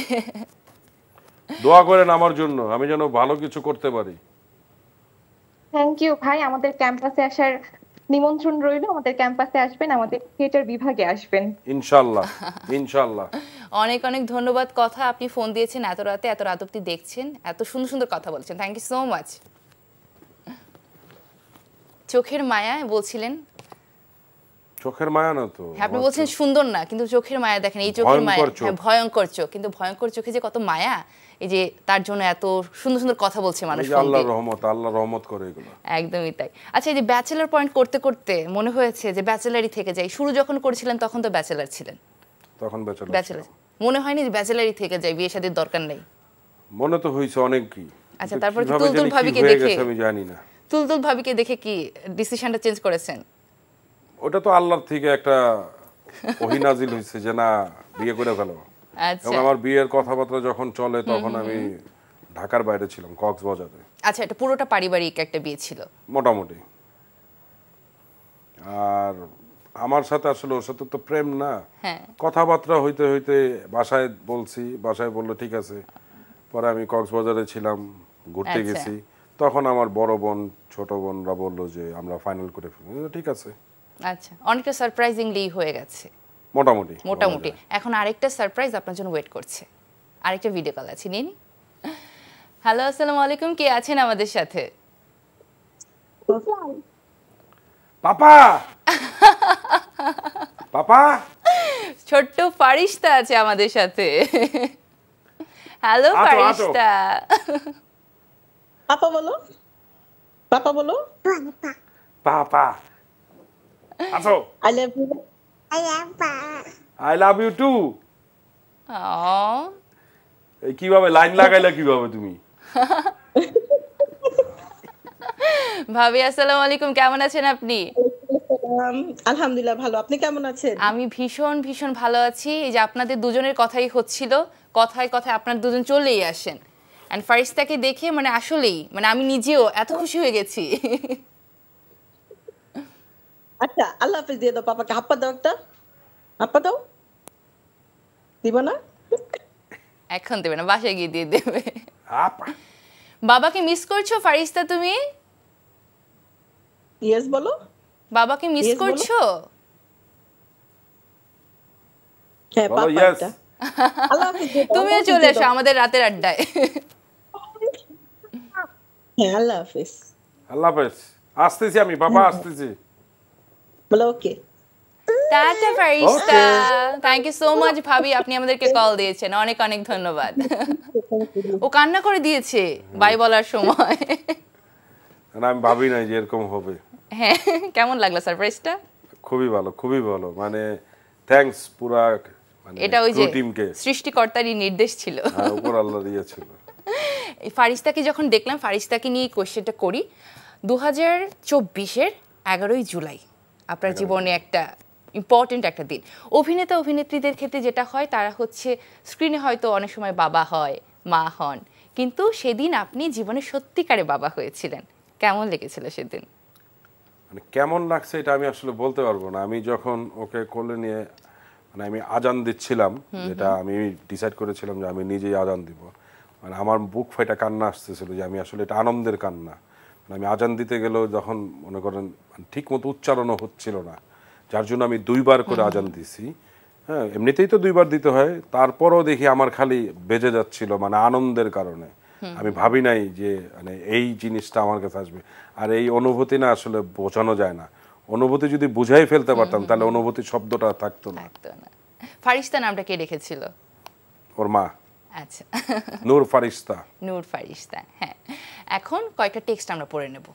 [SPEAKER 2] দোয়া করেন আমার জন্য, আমি যেন ভালো কিছু করতে পারি।
[SPEAKER 6] থ্যাংক ইউ ভাই, আমাদের ক্যাম্পাসে আসার নিমন্ত্রণ রইল। আমাদের ক্যাম্পাসে আসবেন, আমাদের থিয়েটার বিভাগে আসবেন
[SPEAKER 2] ইনশাআল্লাহ ইনশাআল্লাহ।
[SPEAKER 1] অনেক অনেক ধন্যবাদ। কথা আপনি ফোন দিয়েছেন এত রাতে, এত রাত অব্দি দেখছেন, এত সুন্দর সুন্দর কথা বলছেন, থ্যাংক ইউ সো মাচ। চোখের মায়া বলছিলেন।
[SPEAKER 2] চোখের মায়া না তো,
[SPEAKER 1] হ্যাঁ, আপনি বলছেন সুন্দর না, কিন্তু চোখের মায়া দেখেন, এই চোখের মায়া,
[SPEAKER 2] ভয়ঙ্কর চোখ।
[SPEAKER 1] হ্যাঁ ভয়ঙ্কর চোখ, কিন্তু ভয়ঙ্কর চোখে যে কত মায়া, এই যে তার জন্য এত সুন্দর সুন্দর কথা বলছে মানুষ।
[SPEAKER 2] এই যে আল্লাহর রহমত, আল্লাহ রহমত করে এগুলো।
[SPEAKER 1] একদমই তাই। আচ্ছা, এই যে ব্যাচেলর পয়েন্ট করতে করতে মনে হয়েছে যে ব্যাচেলারই থেকে যাই। শুরু যখন করেছিলেন তখন তো ব্যাচেলার ছিলেন।
[SPEAKER 2] তখন ব্যাচেলর
[SPEAKER 1] ব্যাচেলার মনে হয়নি যে ব্যাচেলারই থেকে যাই, বিয়ে শাদীর দরকার নেই?
[SPEAKER 2] মনে তো হয়েছে অনেকই।
[SPEAKER 1] আচ্ছা, তারপর কি
[SPEAKER 2] কিভাবে
[SPEAKER 1] তুলতুল
[SPEAKER 2] জানি কি
[SPEAKER 1] ভাবিকে
[SPEAKER 2] হয়ে
[SPEAKER 1] দেখে,
[SPEAKER 2] গেছে আমি জানি না।
[SPEAKER 1] তুলতুল ভাবিকে দেখে কি ডিসিশনটা চেঞ্জ করেছেন?
[SPEAKER 2] ওটা তো আল্লাহর থেকে একটা ওহী নাজিল হয়েছে যে না বিয়ে করে ফেলো।
[SPEAKER 1] আচ্ছা
[SPEAKER 2] এবং আমার বিয়ের কথাবার্তা যখন চলে তখন আমি ঢাকার বাইরে ছিলাম, কক্সবাজারে।
[SPEAKER 1] আচ্ছা, এটা পুরোটা পারিবারিক একটা বিয়ে ছিল
[SPEAKER 2] মোটামুটি। আর আমার সাথে আসলে ওর সাথে তো প্রেম না,
[SPEAKER 1] হ্যাঁ।
[SPEAKER 2] কথাবার্তা হইতে হইতে বাসায় বলছি, বাসায় বললো ঠিক আছে। পরে আমি কক্সবাজারে ছিলাম, ঘুরতে
[SPEAKER 1] আচ্ছা।
[SPEAKER 2] গেছি, তখন আমার বড় বোন ছোট বোনরা বললো যে আমরা ফাইনাল করে ফেলি। ঠিক আছে।
[SPEAKER 1] আচ্ছা, অনেকটা সারপ্রাইজিংলি হয়ে গেছে
[SPEAKER 2] মোটামুটি
[SPEAKER 1] মোটামুটি। এখন আরেকটা সারপ্রাইজ আপনার জন্য ওয়েট করছে, আরেকটা ভিডিও কল আছে, নিন। হ্যালো, আসসালামু আলাইকুম, কে আছেন আমাদের সাথে?
[SPEAKER 2] পাপা পাপা
[SPEAKER 1] ছোট্ট ফারিস্তা আছে আমাদের সাথে। হ্যালো
[SPEAKER 2] আসো, আসো।
[SPEAKER 1] ফারিস্তা।
[SPEAKER 7] পাপা বলো, পাপা বলো।
[SPEAKER 2] পাপা আসো।
[SPEAKER 7] I love you.
[SPEAKER 2] I love you too.
[SPEAKER 1] আহ,
[SPEAKER 2] এই কিভাবে লাইন লাগাইলা কিভাবে তুমি?
[SPEAKER 1] ভাবি আসসালামু আলাইকুম, কেমন আছেন আপনি?
[SPEAKER 7] আলহামদুলিল্লাহ ভালো, আপনি কেমন আছেন?
[SPEAKER 1] আমি ভীষণ ভীষণ ভালো আছি। এই যে আপনাদের দুজনের কথাই হচ্ছিল, কথায় কথায় আপনার দুজন চলেই আসেন। এন্ড ফারিস্তাকে দেখে মানে আসলেই মানে আমি নিজেও এত খুশি হয়ে গেছি।
[SPEAKER 7] আচ্ছা, আল্লাহ হাফেজ দিয়ে দাও পাপাকে। হাপ্পা দাও, একটা হাপ্পা দাও। দিব না?
[SPEAKER 1] এখন দেবে না, বাসায় গিয়ে দিয়ে দেবে।
[SPEAKER 2] আপা
[SPEAKER 1] বাবাকে মিস করছো ফারিস্তা তুমি?
[SPEAKER 7] ইয়েস বলো।
[SPEAKER 1] বাবাকে মিস
[SPEAKER 7] Yes, বলো।
[SPEAKER 1] করছো?
[SPEAKER 7] হ্যাঁ
[SPEAKER 2] বলো
[SPEAKER 7] পাপা
[SPEAKER 2] yes।
[SPEAKER 7] একটা। আল্লাহ হাফেজ দিয়ে দাও,
[SPEAKER 1] তুমিও
[SPEAKER 7] আল্লাহ হাফেজ
[SPEAKER 1] চলে
[SPEAKER 7] দিয়ে
[SPEAKER 1] এসো
[SPEAKER 7] দাও।
[SPEAKER 1] আমাদের রাতের আড্ডায়।
[SPEAKER 7] হ্যাঁ, আল্লাহ হাফেজ।
[SPEAKER 2] আল্লাহ হাফেজ। আসতেছি আমি বাবা, আসতেছি।
[SPEAKER 7] বলো ওকে।
[SPEAKER 1] টাটা ফারিস্তা,
[SPEAKER 2] Okay.
[SPEAKER 1] Thank you so much ভাবি, আপনি আমাদেরকে কল দিয়েছেন, অনেক অনেক ধন্যবাদ। ও কান্না করে দিয়েছে বাই বলার সময়।
[SPEAKER 2] না, আমি ভাবি নাই যে এরকম হবে।
[SPEAKER 1] হ্যাঁ, কেমন লাগলো সারপ্রাইজটা?
[SPEAKER 2] খুবই ভালো, খুবই ভালো, মানে থ্যাঙ্কস পুরা মানে
[SPEAKER 1] এটা ওই যে
[SPEAKER 2] টিমকে।
[SPEAKER 1] সৃষ্টিকর্তারই নির্দেশ ছিল।
[SPEAKER 2] হ্যাঁ, উপর আল্লাহ দিয়েছিল।
[SPEAKER 1] এই ফারিস্তাকে যখন দেখলাম, ফারিস্তাকে নিয়ে কোয়েশ্চেনটা করি। 2024-এর 11ই জুলাই আপনার জীবনে একটা ইম্পর্টেন্ট একটা দিন। অভিনেতা অভিনেত্রীদের ক্ষেত্রে যেটা হয়, তারা হচ্ছে স্ক্রিনে হয়তো অনেক সময় বাবা হয়, মা হন, কিন্তু সেদিন আপনি জীবনে সত্যিকারে বাবা হয়েছিলেন। কেমন লেগেছিল সেদিন?
[SPEAKER 2] মানে কেমন লাগছে এটা আমি আসলে বলতে পারবো না। আমি যখন ওকে কোলে নিয়ে মানে আমি আজান দিচ্ছিলাম, যেটা আমি ডিসাইড করেছিলাম যে আমি নিজেই আজান দিব, মানে আমার বুক ফাইটা কান্না আসতেছিল যে আমি আসলে এটা আনন্দের কান্না। মানে আমি আজান দিতে গেলেও যখন মনে করেন ঠিক মতো উচ্চারণও হচ্ছিল না, যার জন্য আমি 2বার করে আজান দিছি। হ্যাঁ, এমনিতেই তো 2বার দিতে হয়, তারপরও দেখি আমার খালি বেজে যাচ্ছিল, মানে আনন্দের কারণে। আমি ভাবি নাই যে মানে এই জিনিসটা আমার কাছে আসবে। আর এই অনুভূতি না আসলে বোঝানো যায় না। অনুভূতি যদি বুঝাই ফেলতে পারতাম তাহলে অনুভূতি শব্দটা থাকতো না।
[SPEAKER 1] ফারিস্তা নামটা কে রেখেছিল?
[SPEAKER 2] ওর মা।
[SPEAKER 1] আচ্ছা,
[SPEAKER 2] নূর ফারিস্তা।
[SPEAKER 1] নূর ফারিস্তা। হ্যাঁ, এখন কয়েকটা টেক্সট আমরা পড়ে নেব।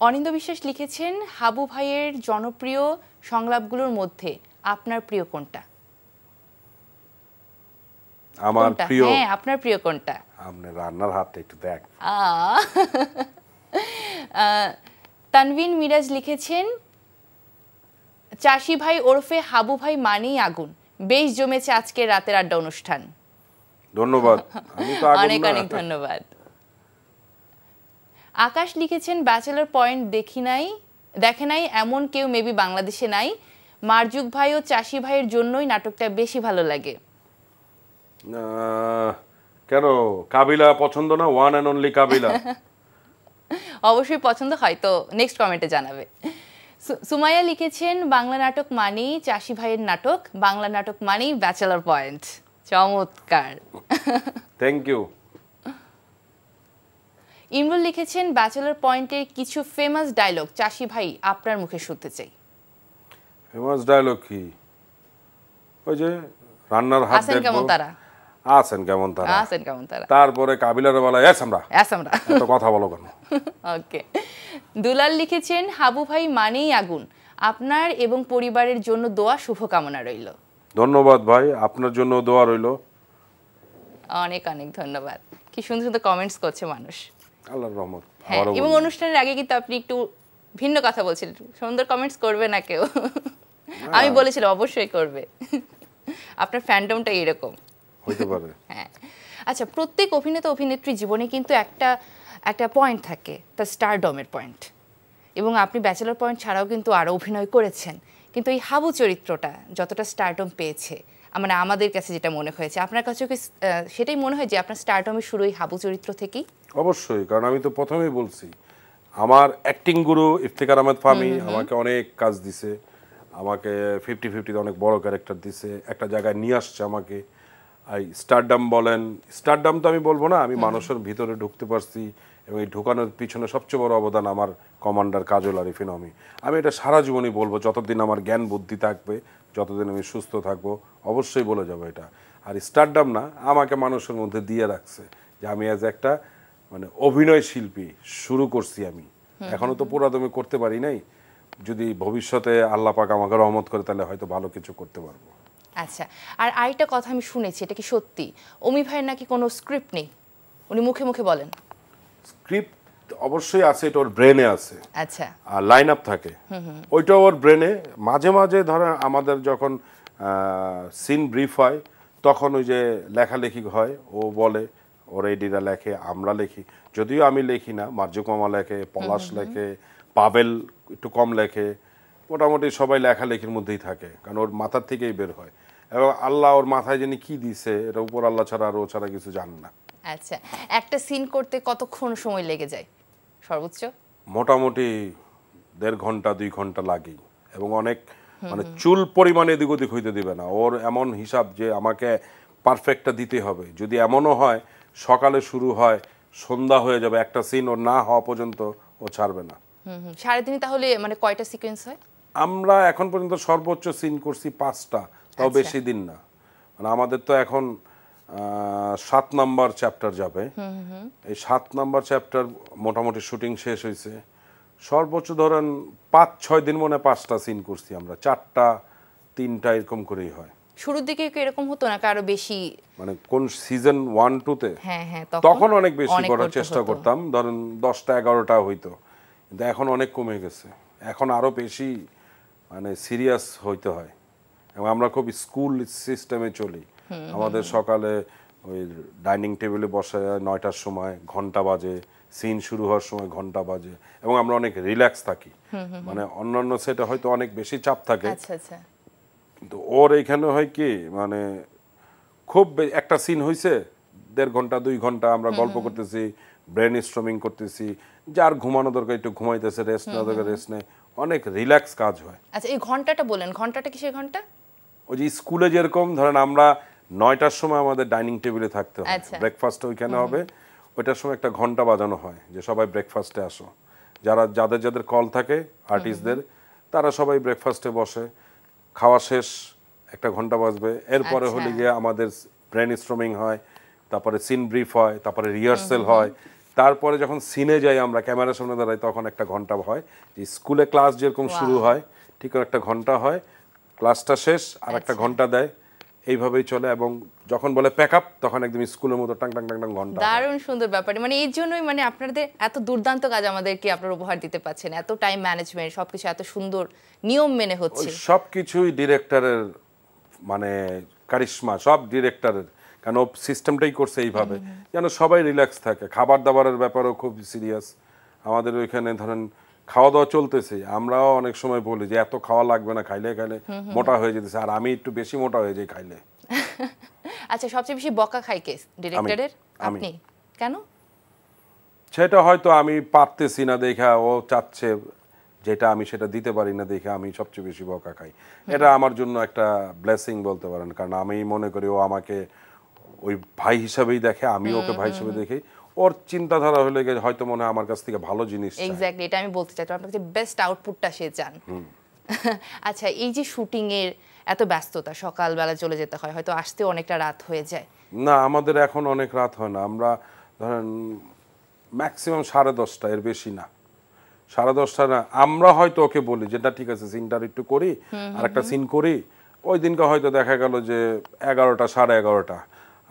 [SPEAKER 1] অনিন্দ বিশ্বাস লিখেছেন, হাবু ভাইয়ের জনপ্রিয় সংলাপগুলোর মধ্যে আপনার প্রিয় কোনটা?
[SPEAKER 2] আমার প্রিয়?
[SPEAKER 1] হ্যাঁ, আপনার প্রিয় কোনটা?
[SPEAKER 2] আপনি রান্নার হাতটা একটু দেখ।
[SPEAKER 1] তানভিন মিরাজ লিখেছেন, চাষি ভাই ওরফে হাবু ভাই মানেই আগুন, বেশ জমেছে আজকে রাতের আড্ডা অনুষ্ঠান।
[SPEAKER 2] ধন্যবাদ। আমি তো আগুন
[SPEAKER 1] অনেক
[SPEAKER 2] না।
[SPEAKER 1] অনেক ধন্যবাদ। আকাশ লিখেছেন, ব্যাচেলর পয়েন্ট দেখে নাই এমন কেউ মেবি বাংলাদেশে নাই। মারজুক ভাই ও চাষি ভাইয়ের জন্যই নাটকটা বেশি ভালো লাগে।
[SPEAKER 2] কেন কাবিলা পছন্দ না? ওয়ান অ্যান্ড অনলি কাবিলা।
[SPEAKER 1] অবশ্যই পছন্দ, হয়তো নেক্সট কমেন্টে জানাবে। সুমাইয়া লিখেছেন, বাংলা নাটক মানেই চাষি ভাইয়ের নাটক, বাংলা নাটক মানেই ব্যাচেলর পয়েন্ট। চমৎকার,
[SPEAKER 2] থ্যাংক ইউ।
[SPEAKER 1] ইমরুল লিখেছেন, ব্যাচেলর পয়েন্টের কিছু ফেমাস ডায়লগ চাষি ভাই আপনার মুখে শুনতে চাই।
[SPEAKER 2] ফেমাস ডায়লগ কি? ওই যে রান্নার হাত
[SPEAKER 1] আছেন কেমন তারা,
[SPEAKER 2] আছেন কেমন তারা,
[SPEAKER 1] আছেন কেমন তারা,
[SPEAKER 2] তারপরে কাবিলার বেলা এস আমরা এত কথা বলো কেন।
[SPEAKER 1] ওকে। দুলাল লিখেছেন, হাবু ভাই মানেই আগুন, আপনার এবং পরিবারের জন্য দোয়া, শুভকামনা রইল।
[SPEAKER 2] ধন্যবাদ ভাই, আপনার জন্য দোয়া রইল।
[SPEAKER 1] অনেক অনেক ধন্যবাদ। কি সুন্দর সুন্দর কমেন্টস করছে মানুষ,
[SPEAKER 2] আল্লাহর রহমত।
[SPEAKER 1] হ্যাঁ, এবং অনুষ্ঠানের আগে কিন্তু আপনি একটু ভিন্ন কথা বলছিলেন, সুন্দর কমেন্টস করবে না কেউ? আমি বলেছিলাম অবশ্যই করবে, আপনার ফ্যান্ডমটা এরকম
[SPEAKER 2] হইতে পারে।
[SPEAKER 1] হ্যাঁ, আচ্ছা, প্রত্যেক অভিনেতা অভিনেত্রী জীবনে কিন্তু একটা পয়েন্ট থাকে, তার স্টারডমের পয়েন্ট, এবং আপনি ব্যাচেলর পয়েন্ট ছাড়াও কিন্তু আরও অভিনয় করেছেন, কিন্তু এই হাবু চরিত্রটা যতটা স্টারডম পেয়েছে, মানে আমাদের কাছে যেটা মনে হয়েছে, আপনার কাছেও কি সেটাই মনে হয় যে আপনার স্টারডমের শুরু এই হাবু চরিত্র থেকেই?
[SPEAKER 2] অবশ্যই, কারণ আমি তো প্রথমেই বলছি আমার অ্যাক্টিং গুরু ইফতিকার আহমেদ ফাহমি আমাকে অনেক কাজ দিছে, আমাকে 50-50 অনেক বড় ক্যারেক্টার দিছে, একটা জায়গায় নিয়ে আসছে আমাকে। এই স্টারডাম বলেন, স্টারডাম তো আমি বলবো না, আমি মানুষের ভিতরে ঢুকতে পারছি, এবং এই ঢুকানোর পিছনে সবচেয়ে বড় অবদান আমার কমান্ডার কাজল আরিফিন আমি এটা সারা জীবনই বলবো, যতদিন আমার জ্ঞান বুদ্ধি থাকবে, যতদিন আমি সুস্থ থাকবো, অবশ্যই বলে যাবো এটা। আর স্টারডাম না, আমাকে মানুষের মধ্যে দিয়ে রাখছে যে আমি অ্যাজ একটা মানে অভিনয় শিল্পী শুরু করছি আমি, এখনো তো পুরাদমে করতে পারি নাই, যদি ভবিষ্যতে আল্লাহ পাক আমাকে রহমত করে তাহলে হয়তো ভালো কিছু করতে পারবো।
[SPEAKER 1] আচ্ছা, আর আরেকটা কথা আমি শুনেছি, এটা কি সত্যি, অমি ভাইয়ের নাকি কোনো স্ক্রিপ্ট নেই, উনি মুখে মুখে বলেন?
[SPEAKER 2] স্ক্রিপ্ট অবশ্যই আছে, এটা ওর ব্রেনে আছে।
[SPEAKER 1] আচ্ছা,
[SPEAKER 2] আর লাইন আপ থাকে, ওইটা ওর ব্রেনে। মাঝে মাঝে ধরেন আমাদের যখন সিন ব্রিফ হয় তখন ওই যে লেখালেখি হয়, ও বলে, ওর এডিরা লেখে, আমরা লিখি, যদিও আমি লিখি না, মার্জুক মামা লেখে, পলাশ লেখে, পাবেল একটু কম লেখে, মোটামুটি সবাই লেখালেখির মধ্যেই থাকে, কারণ ওর মাথার থেকেই বের হয়, এবং আল্লাহ ওর মাথায় যিনি কি দিছে এটা উপর আল্লাহ ছাড়া আর ও ছাড়া কিছু জান না।
[SPEAKER 1] আচ্ছা, একটা সিন করতে কতক্ষণ সময় লেগে যায় সর্বোচ্চ?
[SPEAKER 2] মোটামুটি 1.5 ঘন্টা 2 ঘন্টা লাগেই, এবং অনেক মানে চুল পরিমাণে এদিক ওদিক হইতে দিবে না, ওর এমন হিসাব যে আমাকে পারফেক্টটা দিতে হবে। যদি এমনও হয় সকালে শুরু হয় সন্ধ্যা হয়ে যাবে, একটা সিন ও না হওয়া পর্যন্ত ও ছাড়বে না।
[SPEAKER 1] সারাদিনে তাহলে মানে কয়টা সিকোয়েন্স হয়?
[SPEAKER 2] আমরা এখন পর্যন্ত সর্বোচ্চ সিন করছি 5টা, তাও বেশি দিন না। মানে আমাদের তো এখন 7 নাম্বার চ্যাপ্টার যাবে। এই 7 নাম্বার চ্যাপ্টার মোটামুটি শুটিং শেষ হয়েছে। সর্বোচ্চ ধরেন 5-6 দিন মনে 5টা সিন করছি আমরা, 4টা 3টা এরকম করেই হয়।
[SPEAKER 1] শুরুর দিকে কি এরকম হতো না কারো বেশি?
[SPEAKER 2] মানে কোন সিজন 1-2-তে
[SPEAKER 1] হ্যাঁ
[SPEAKER 2] তখন অনেক বেশি করার চেষ্টা করতাম, ধরেন 10টা 11টা হইতো, কিন্তু এখন অনেক কমে গেছে। এখন আরো বেশি মানে সিরিয়াস হইতে হয়। এবং আমরা খুব স্কুল সিস্টেমে চলি। আমাদের সকালে ওই ডাইনিং টেবিলে বসে 9টার সময় ঘন্টা বাজে, সিন শুরু হওয়ার সময় ঘন্টা বাজে, এবং আমরা অনেক রিল্যাক্স থাকি। মানে অন্যান্য সেটে হয়তো অনেক বেশি চাপ থাকে, কিন্তু ওর এখানে হয় কি মানে খুব একটা সিন হয়েছে 1.5 ঘন্টা 2 ঘন্টা আমরা গল্প করতেছি, ব্রেন স্ট্রমিং করতেছি, যার ঘুমানো দরকার একটু ঘুমাইতেছে, রেস্ট নেওয়া দরকার রেস্ট নেয়, অনেক রিল্যাক্স কাজ হয়।
[SPEAKER 1] আচ্ছা, এই ঘন্টাটা বলেন, ঘন্টাটা কিসের ঘন্টা?
[SPEAKER 2] ওই যে স্কুলে যেরকম ধরেন আমরা 9টার সময় আমাদের ডাইনিং টেবিলে থাকতে হয়, ব্রেকফাস্ট ওইখানে হবে, ওইটার সময় একটা ঘন্টা বাজানো হয় যে সবাই ব্রেকফাস্টে আসো। যাদের যাদের কল থাকে আর্টিস্টদের, তারা সবাই ব্রেকফাস্টে বসে, খাওয়া শেষ একটা ঘন্টা বাজবে, এরপরে হলে গিয়ে আমাদের ব্রেন স্ট্রমিং হয়, তারপরে সিন ব্রিফ হয়, তারপরে রিহার্সেল হয়, তারপরে যখন সিনে যাই আমরা ক্যামেরার সামনে দাঁড়াই তখন একটা ঘন্টা হয়। যে স্কুলে ক্লাস যেরকম শুরু হয় ঠিক একটা ঘন্টা হয়, ক্লাসটা শেষ আর একটা ঘন্টা দেয়, এইভাবেই চলে। এবং যখন বলে প্যাক আপ তখন একদম স্কুলের মতো টাং টাং টাং টাং ঘন্টা।
[SPEAKER 1] দারুণ সুন্দর ব্যাপার। মানে এই জন্যই মানে আপনাদের এত দুর্দান্ত কাজ আমাদেরকে আপনারা উপহার দিতে পাচ্ছেন, এত টাইম ম্যানেজমেন্ট, সবকিছু এত সুন্দর নিয়ম মেনে হচ্ছে।
[SPEAKER 2] সবকিছুই ডিরেক্টরের মানে কারিশমা, সব ডিরেক্টরের, কারণ ও সিস্টেমটাই করছে এইভাবে যেন সবাই রিল্যাক্স থাকে। খাবার দাবারের ব্যাপারেও খুব সিরিয়াস। আমাদের ওইখানে ধরেন খাওয়া দাওয়া চলতেছে, আমরাও অনেক সময় বলি যে এত খাওয়া লাগবে না, খাইলে খাইলে মোটা হয়ে যেতেছে, আর আমি একটু বেশি মোটা হয়ে যাই খাইলে।
[SPEAKER 1] আচ্ছা, সবচেয়ে বেশি বকা খাই কে ডিরেক্টরের? আপনি? কেন?
[SPEAKER 2] সেটা হয়তো আমি পারতেছি না দেখা, ও চাচ্ছে যেটা আমি সেটা দিতে পারি না দেখে আমি সবচেয়ে বেশি বকা খাই। এটা আমার জন্য একটা ব্লেসিং বলতে পারেন, কারণ আমি মনে করি ও আমাকে ওই ভাই হিসাবেই দেখে, আমি ওকে ভাই হিসেবে দেখি। ওর চিন্তাধারা হলে হয়তো মনে হয় আমার কাছ থেকে ভালো জিনিস।
[SPEAKER 1] এক্স্যাক্টলি, এটা আমি বলতে চাইতাম, আপনার কাছে বেস্ট আউটপুটটা সে চান। আচ্ছা, এই যে শুটিং এর এত ব্যস্ততা, সকালবেলা চলে যেতে হয়, হয়তো আসতে অনেকটা রাত হয়ে যায়?
[SPEAKER 2] না, আমাদের এখন অনেক রাত হয় না, আমরা ধরেন ম্যাক্সিমাম 10:30, এর বেশি না। 10:30 না, আমরা হয়তো ওকে বলি যেটা ঠিক আছে সিনটার একটু করি আর একটা সিন করি, ওই দিনকে হয়তো দেখা গেল যে 11টা 11:30।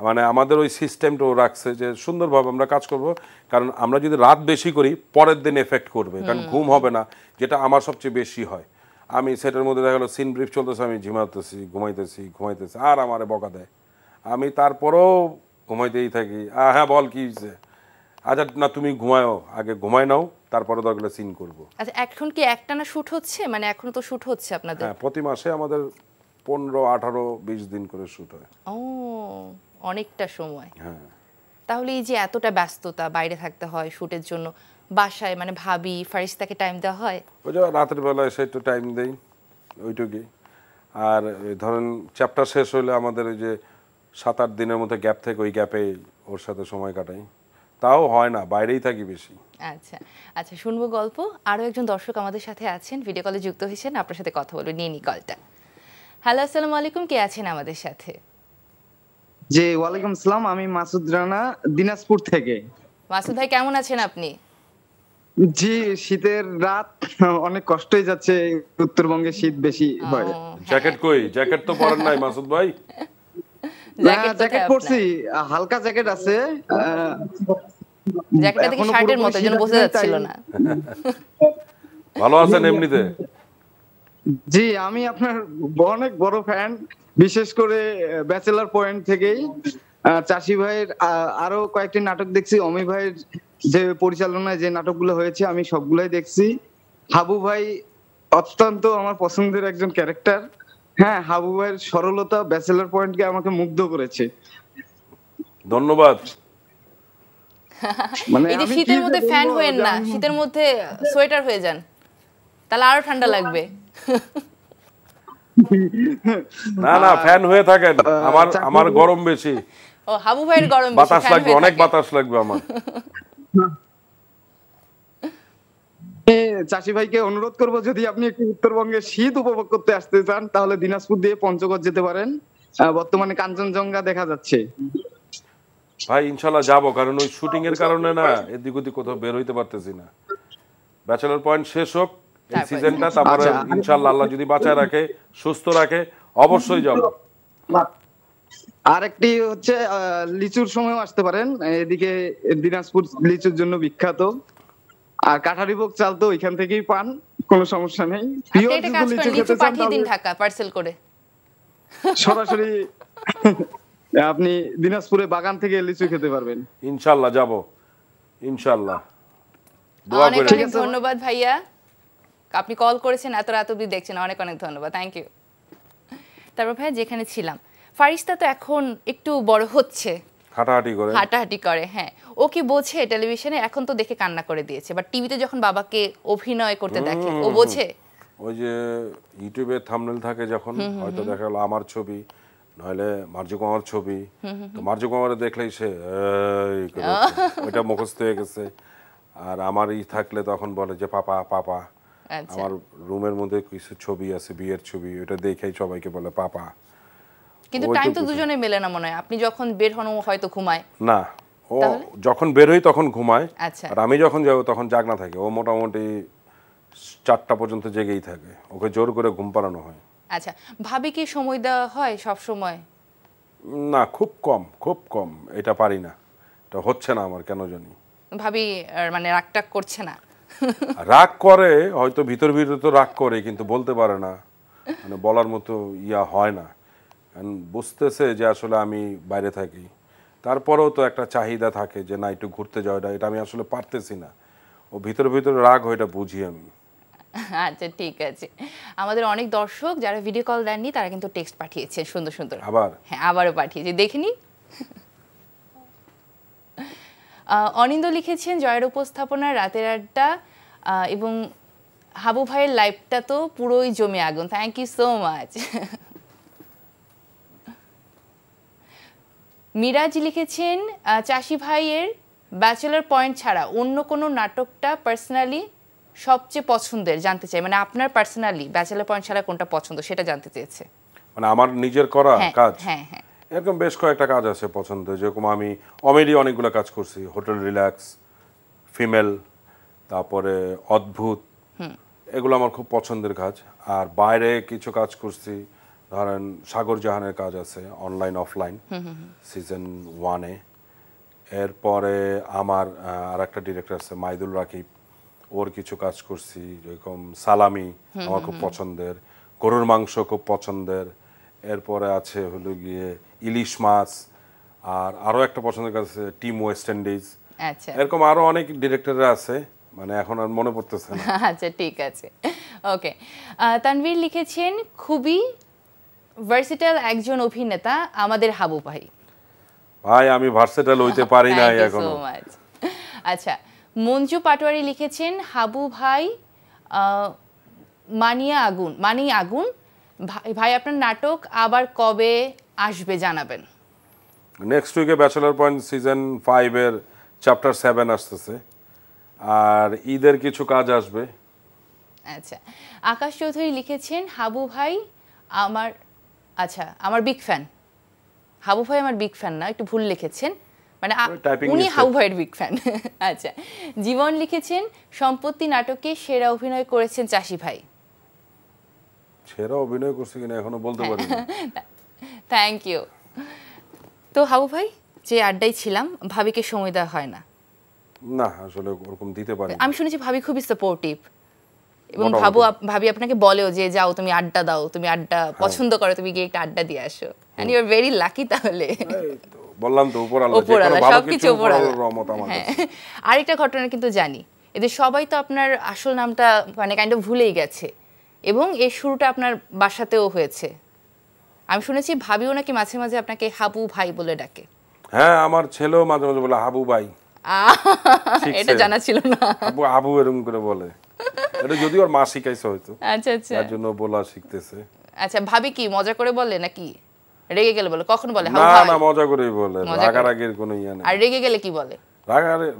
[SPEAKER 2] মানে আমাদের ওই সিস্টেমটাও রাখছে যে সুন্দরভাবে আমরা কাজ করব, কারণ আমরা যদি রাত বেশি করি পরের দিন এফেক্ট করবে, কারণ ঘুম হবে না, যেটা আমার সবচেয়ে বেশি হয়। আমি সেটার মধ্যে দেখা গেলো সিন ব্রিফ চলতেছে, আমি ঘুমাইতেছি আর আমারে বকা দেয়, আমি তারপরেও ঘুমাইতেই থাকি। হ্যাঁ বল কি হয়েছে? আচ্ছা না তুমি ঘুমায়ও, আগে ঘুমাই নাও, তারপরে দরকার সিন করবো।
[SPEAKER 1] আচ্ছা, এখন কি একটানা শুট হচ্ছে? মানে এখনো তো শুট হচ্ছে আপনাদের?
[SPEAKER 2] হ্যাঁ, প্রতি মাসে আমাদের 15, 18, 20 দিন করে শুট হয়।
[SPEAKER 1] ও, অনেকটা সময়।
[SPEAKER 2] হ্যাঁ।
[SPEAKER 1] তাহলে এই যে এতটা ব্যস্ততা, বাইরে থাকতে হয় শুটের জন্য, বাসায় মানে ভাবি ফারিস্তাকে টাইম দেওয়া হয়?
[SPEAKER 2] ওই যে রাতের বেলা এসে একটু টাইম দেই, ওইটুকুই। আর ধরেন চ্যাপ্টার শেষ হইলে আমাদের ওই যে 7-8 দিনের মধ্যে গ্যাপ থেকে, ওই গ্যাপে ওর সাথে সময় কাটাই, তাও হয় না, বাইরেই থাকি বেশি।
[SPEAKER 1] আচ্ছা আচ্ছা, শুনবো গল্প। আরও একজন দর্শক আমাদের সাথে আছেন, ভিডিও কলে যুক্ত হয়েছেন, আপনার সাথে কথা বলবো, নিয়ে নি কলটা। হ্যালো, আসসালামু আলাইকুম, কে আছেন আমাদের সাথে?
[SPEAKER 8] জি, ওয়ালাইকুম আসসালাম, আমি মাসুদ রানা, দিনাজপুর থেকে।
[SPEAKER 1] মাসুদ ভাই, কেমন আছেন আপনি?
[SPEAKER 8] জি, শীতের রাত, অনেক কষ্টই যাচ্ছে, উত্তরবঙ্গে শীত বেশি হয়।
[SPEAKER 2] জ্যাকেট কই? জ্যাকেট তো পরেন নাই মাসুদ ভাই?
[SPEAKER 8] জ্যাকেট পরছি, হালকা জ্যাকেট আছে,
[SPEAKER 1] জ্যাকেটটা দেখি শার্টের মতো, যেন বোঝা যাচ্ছিল না।
[SPEAKER 2] ভালো আছেন এমনিতে?
[SPEAKER 8] জি, আমি আপনার অনেক বড় ফ্যান, বিশেষ করে ব্যাচেলার পয়েন্ট থেকেই। চাষি ভাইয়ের আরো কয়েকটি নাটক দেখছি, অমি ভাইয়ের যে পরিচালনায় যে নাটকগুলো হয়েছে আমি সবগুলাই দেখছি। হাবু ভাই অত্যন্ত আমার পছন্দের একজন ক্যারেক্টার। হ্যাঁ, হাবু ভাইয়ের সরলতা ব্যাচেলার পয়েন্টকে আমাকে মুগ্ধ করেছে।
[SPEAKER 2] ধন্যবাদ।
[SPEAKER 1] মানে এই যে শীতের মধ্যে ফ্যান হয়েন না, শীতের মধ্যে সোয়েটার হয়ে যান, তাহলে আরো ঠান্ডা লাগবে।
[SPEAKER 2] না না, ফ্যান হয়ে থাকেন, আমার গরম বেশি।
[SPEAKER 1] ও হাবু ভাইয়ের গরম বেশি,
[SPEAKER 2] বাতাস
[SPEAKER 1] fan
[SPEAKER 2] লাগবে,
[SPEAKER 1] হয়ে
[SPEAKER 2] অনেক
[SPEAKER 1] থাকে।
[SPEAKER 2] বাতাস লাগবে আমার।
[SPEAKER 8] চাষি ভাইকে অনুরোধ করব, যদি আপনি একটু উত্তরবঙ্গের শীত উপভোগ করতে আসতে চান তাহলে দিনাজপুর দিয়ে পঞ্চগড় যেতে পারেন। বর্তমানে কাঞ্চনজঙ্ঘা দেখা যাচ্ছে।
[SPEAKER 2] ভাই ইনশাল্লাহ যাবো, কারণ ওই শুটিং এর কারণে না এদিক ওদিক কোথাও বের হইতে পারতেছি না। ব্যাচেলর পয়েন্ট শেষ হোক এই সিজনটা, তারপরে ইনশাল্লাহ আল্লাহ যদি বাঁচায় রাখে, সুস্থ রাখে, অবশ্যই যাব।
[SPEAKER 8] আরেকটি হচ্ছে লিচুর সময়ও আসতে পারেন, এদিকে দিনাজপুর লিচুর জন্য বিখ্যাত। আর কাঠারিভোগ চাল তো ওইখান থেকেই পান, কোনো সমস্যা নেই।
[SPEAKER 1] আপনি একটা কাজ করেন, লিচু পাঠিয়ে দিন ঢাকা পার্সেল করে।
[SPEAKER 8] সরাসরি আপনি দিনাজপুরে বাগান থেকে লিচু খেতে পারবেন।
[SPEAKER 2] ইনশাল্লাহ যাব, ইনশাল্লাহ।
[SPEAKER 1] অনেক অনেক ধন্যবাদ ভাইয়া, আপনি কল করেছেন, এত রাত অবধি দেখছেন, অনেক অনেক ধন্যবাদ, থ্যাংক ইউ। তারপর ভাইয়া যেখানে ছিলাম, ফারিস্তা তো এখন একটু বড় হচ্ছে, হাঁটাহাঁটি করে। হ্যাঁ, ও কি বোঝে টেলিভিশনে? এখন তো দেখে কান্না করে দিয়েছে, বাট টিভিতে যখন বাবাকে অভিনয় করতে দেখে ও বোঝে।
[SPEAKER 2] ওই যে ইউটিউবে থাম্বনেল থাকে, যখন হয়তো দেখা গেল আমার ছবি, নইলে মার্জু কুমার ছবি, তো মার্জু কুমারে দেখলেই সে ওইটা মুখস্থ হয়ে গেছে। আর আমার থাকলে তখন বলে যে পাপা পাপা। আমার রুমের মধ্যে কিছু ছবি আছে, বিয়ের ছবি, ওটা দেখেই সবাইকে বলে পাপা।
[SPEAKER 1] কিন্তু টাইম তো দুজনে মেলে না মনে হয়। আপনি যখন বের হন ও হয়তো ঘুমায়
[SPEAKER 2] না, ও যখন বের হই তখন ঘুমায়,
[SPEAKER 1] আচ্ছা,
[SPEAKER 2] আর আমি যখন যাবো তখন জাগনা থাকে। ও মোটামুটি 4টা পর্যন্ত জেগেই থাকে, ওকে জোর করে ঘুম পাড়ানো হয়।
[SPEAKER 1] আচ্ছা, ভাবি কি সময় দেওয়া হয় সব সময়?
[SPEAKER 2] না, খুব কম, খুব কম। এটা পারি না, এটা হচ্ছে না আমার কেন জানি।
[SPEAKER 1] ভাবি মানে রাগটাগ করছে না?
[SPEAKER 2] রাগ করে হয়তো, ভিতর ভিতর তো রাগ করে, কিন্তু বলতে পারে না, মানে বলার মতো ইয়া হয় না। কারণ বুঝতেছে যে আসলে আমি বাইরে থাকি, তারপরেও তো একটা চাহিদা থাকে যে না একটু ঘুরতে যাওয়াটা, এটা আমি আসলে পারতেছি না। ও ভিতরে ভিতরে রাগ হয়, এটা বুঝি আমি।
[SPEAKER 1] আচ্ছা ঠিক আছে, আমাদের অনেক দর্শক যারা ভিডিও কল দেননি তারা কিন্তু টেক্সট পাঠিয়েছে সুন্দর সুন্দর।
[SPEAKER 2] আবার
[SPEAKER 1] হ্যাঁ, আবারও পাঠিয়েছে, দেখিনি। অনিন্দ লিখেছেন জয়ের উপস্থাপনা, রাতের আড্ডা এবং হাবু ভাইয়ের লাইভটা তো পুরোই জমে আগুন, thank you so much. Miraj লিখেছেন চাষি ভাইয়ের ব্যাচেলর পয়েন্ট ছাড়া অন্য কোনো নাটকটা পার্সোনালি সবচেয়ে পছন্দের জানতে চাই, মানে আপনার পার্সোনালি ব্যাচেলর পয়েন্ট ছাড়া কোনটা পছন্দ সেটা জানতে চেয়েছে।
[SPEAKER 2] মানে আমার নিজের করা কাজ?
[SPEAKER 1] হ্যাঁ হ্যাঁ,
[SPEAKER 2] এরকম বেশ কয়েকটা কাজ আছে পছন্দ, যেরকম আমি কমেডি অনেকগুলো কাজ করছি, হোটেল রিল্যাক্স, ফিমেল, তারপরে অদ্ভুত, এগুলো আমার খুব পছন্দের কাজ। আর বাইরে কিছু কাজ করছি, ধরেন সাগর জাহানের কাজ আছে অনলাইন অফলাইন সিজন 1-এ। এরপরে আমার আর একটা ডিরেক্টর আছে মাইদুল রাকিব, ওর কিছু কাজ করছি, যেরকম সালামি আমার খুব পছন্দের, গরুর মাংস খুব পছন্দের। এরপরে আছে হলো গিয়ে ইলিশ মাছ, আর আরও একটা পছন্দের কাজ আছে টিম ওয়েস্ট ইন্ডিজ।
[SPEAKER 1] আচ্ছা,
[SPEAKER 2] এরকম আরও অনেক ডিরেক্টররা আছে, মানে এখন আর মনে পড়তেছে না।
[SPEAKER 1] আচ্ছা ঠিক আছে, ওকে। তানভীর লিখেছেন খুবই ভার্সেটাইল একজন অভিনেতা আমাদের হাবু ভাই।
[SPEAKER 2] ভাই আমি ভার্সেটাইল হইতে পারি না এখনো।
[SPEAKER 1] আচ্ছা, মঞ্জু পাটোয়ারি লিখেছেন হাবু ভাই মানি আগুন ভাই, আপনার নাটক আবার কবে আসবে জানাবেন।
[SPEAKER 2] নেক্সট উইকে ব্যাচেলর পয়েন্ট সিজন 5-এর চ্যাপ্টার 7 আসতেছে, আর ঈদের কিছু কাজ আসবে।
[SPEAKER 1] আচ্ছা, আকাশ চৌধুরী লিখেছেন হাবু ভাই আমার বিগ ফ্যান। হাবু ভাই আমার বিগ ফ্যান না, একটু ভুল লিখেছেন, মানে উনি হাবু ভাইয়ের বিগ ফ্যান। আচ্ছা, জীবন লিখেছেন সম্পত্তি নাটকে সেরা অভিনয় করেছেন চাষি ভাই।
[SPEAKER 2] সেরা অভিনয় করছে কিনা এখনো বলতে পারি না।
[SPEAKER 1] Thank you. তো হাবু ভাই, যে আড্ডায় ছিলাম, ভাবিকে সময় দেওয়া হয় না?
[SPEAKER 2] না, আসলে ওরকম দিতে পারি।
[SPEAKER 1] আমি শুনেছি ভাবি খুবই সাপোর্টিভ, এবং ভাবি আপনাকে বলেও যে যাও তুমি আড্ডা দাও, তুমি আড্ডা পছন্দ করো, তুমি গিয়ে একটা আড্ডা দিয়ে আসো। And you are very lucky. তাহলে
[SPEAKER 2] বললাম তো উপর আল্লাহ
[SPEAKER 1] সবকিছু উপর আল্লাহ। আরেকটা ঘটনা কিন্তু জানি, এদের সবাই তো আপনার আসল নামটা মানে কাইন্ড অফ ভুলেই গেছে, এবং এর শুরুটা আপনার বাসাতেও হয়েছে। আমি শুনেছি ভাবিও নাকি মাঝে মাঝে আপনাকে হাবু ভাই বলে ডাকে।
[SPEAKER 2] হ্যাঁ, আমার ছেলেও মাঝে মাঝে বলে হাবু ভাই।
[SPEAKER 1] এটা জানা ছিল না।
[SPEAKER 2] হাবু এরকম করে বলে, এটা যদি ওর মা শিখাইছে হয়তো,
[SPEAKER 1] আচ্ছা আচ্ছা,
[SPEAKER 2] তার জন্য বলা শিখতেছে।
[SPEAKER 1] আচ্ছা ভাবি কি মজা করে বলে নাকি রেগে গেলে বলে? কখন বলে
[SPEAKER 2] না না মজা করেই বলে, রাগারাগির কোনো ইয়া নেই।
[SPEAKER 1] আর রেগে গেলে কি বলে?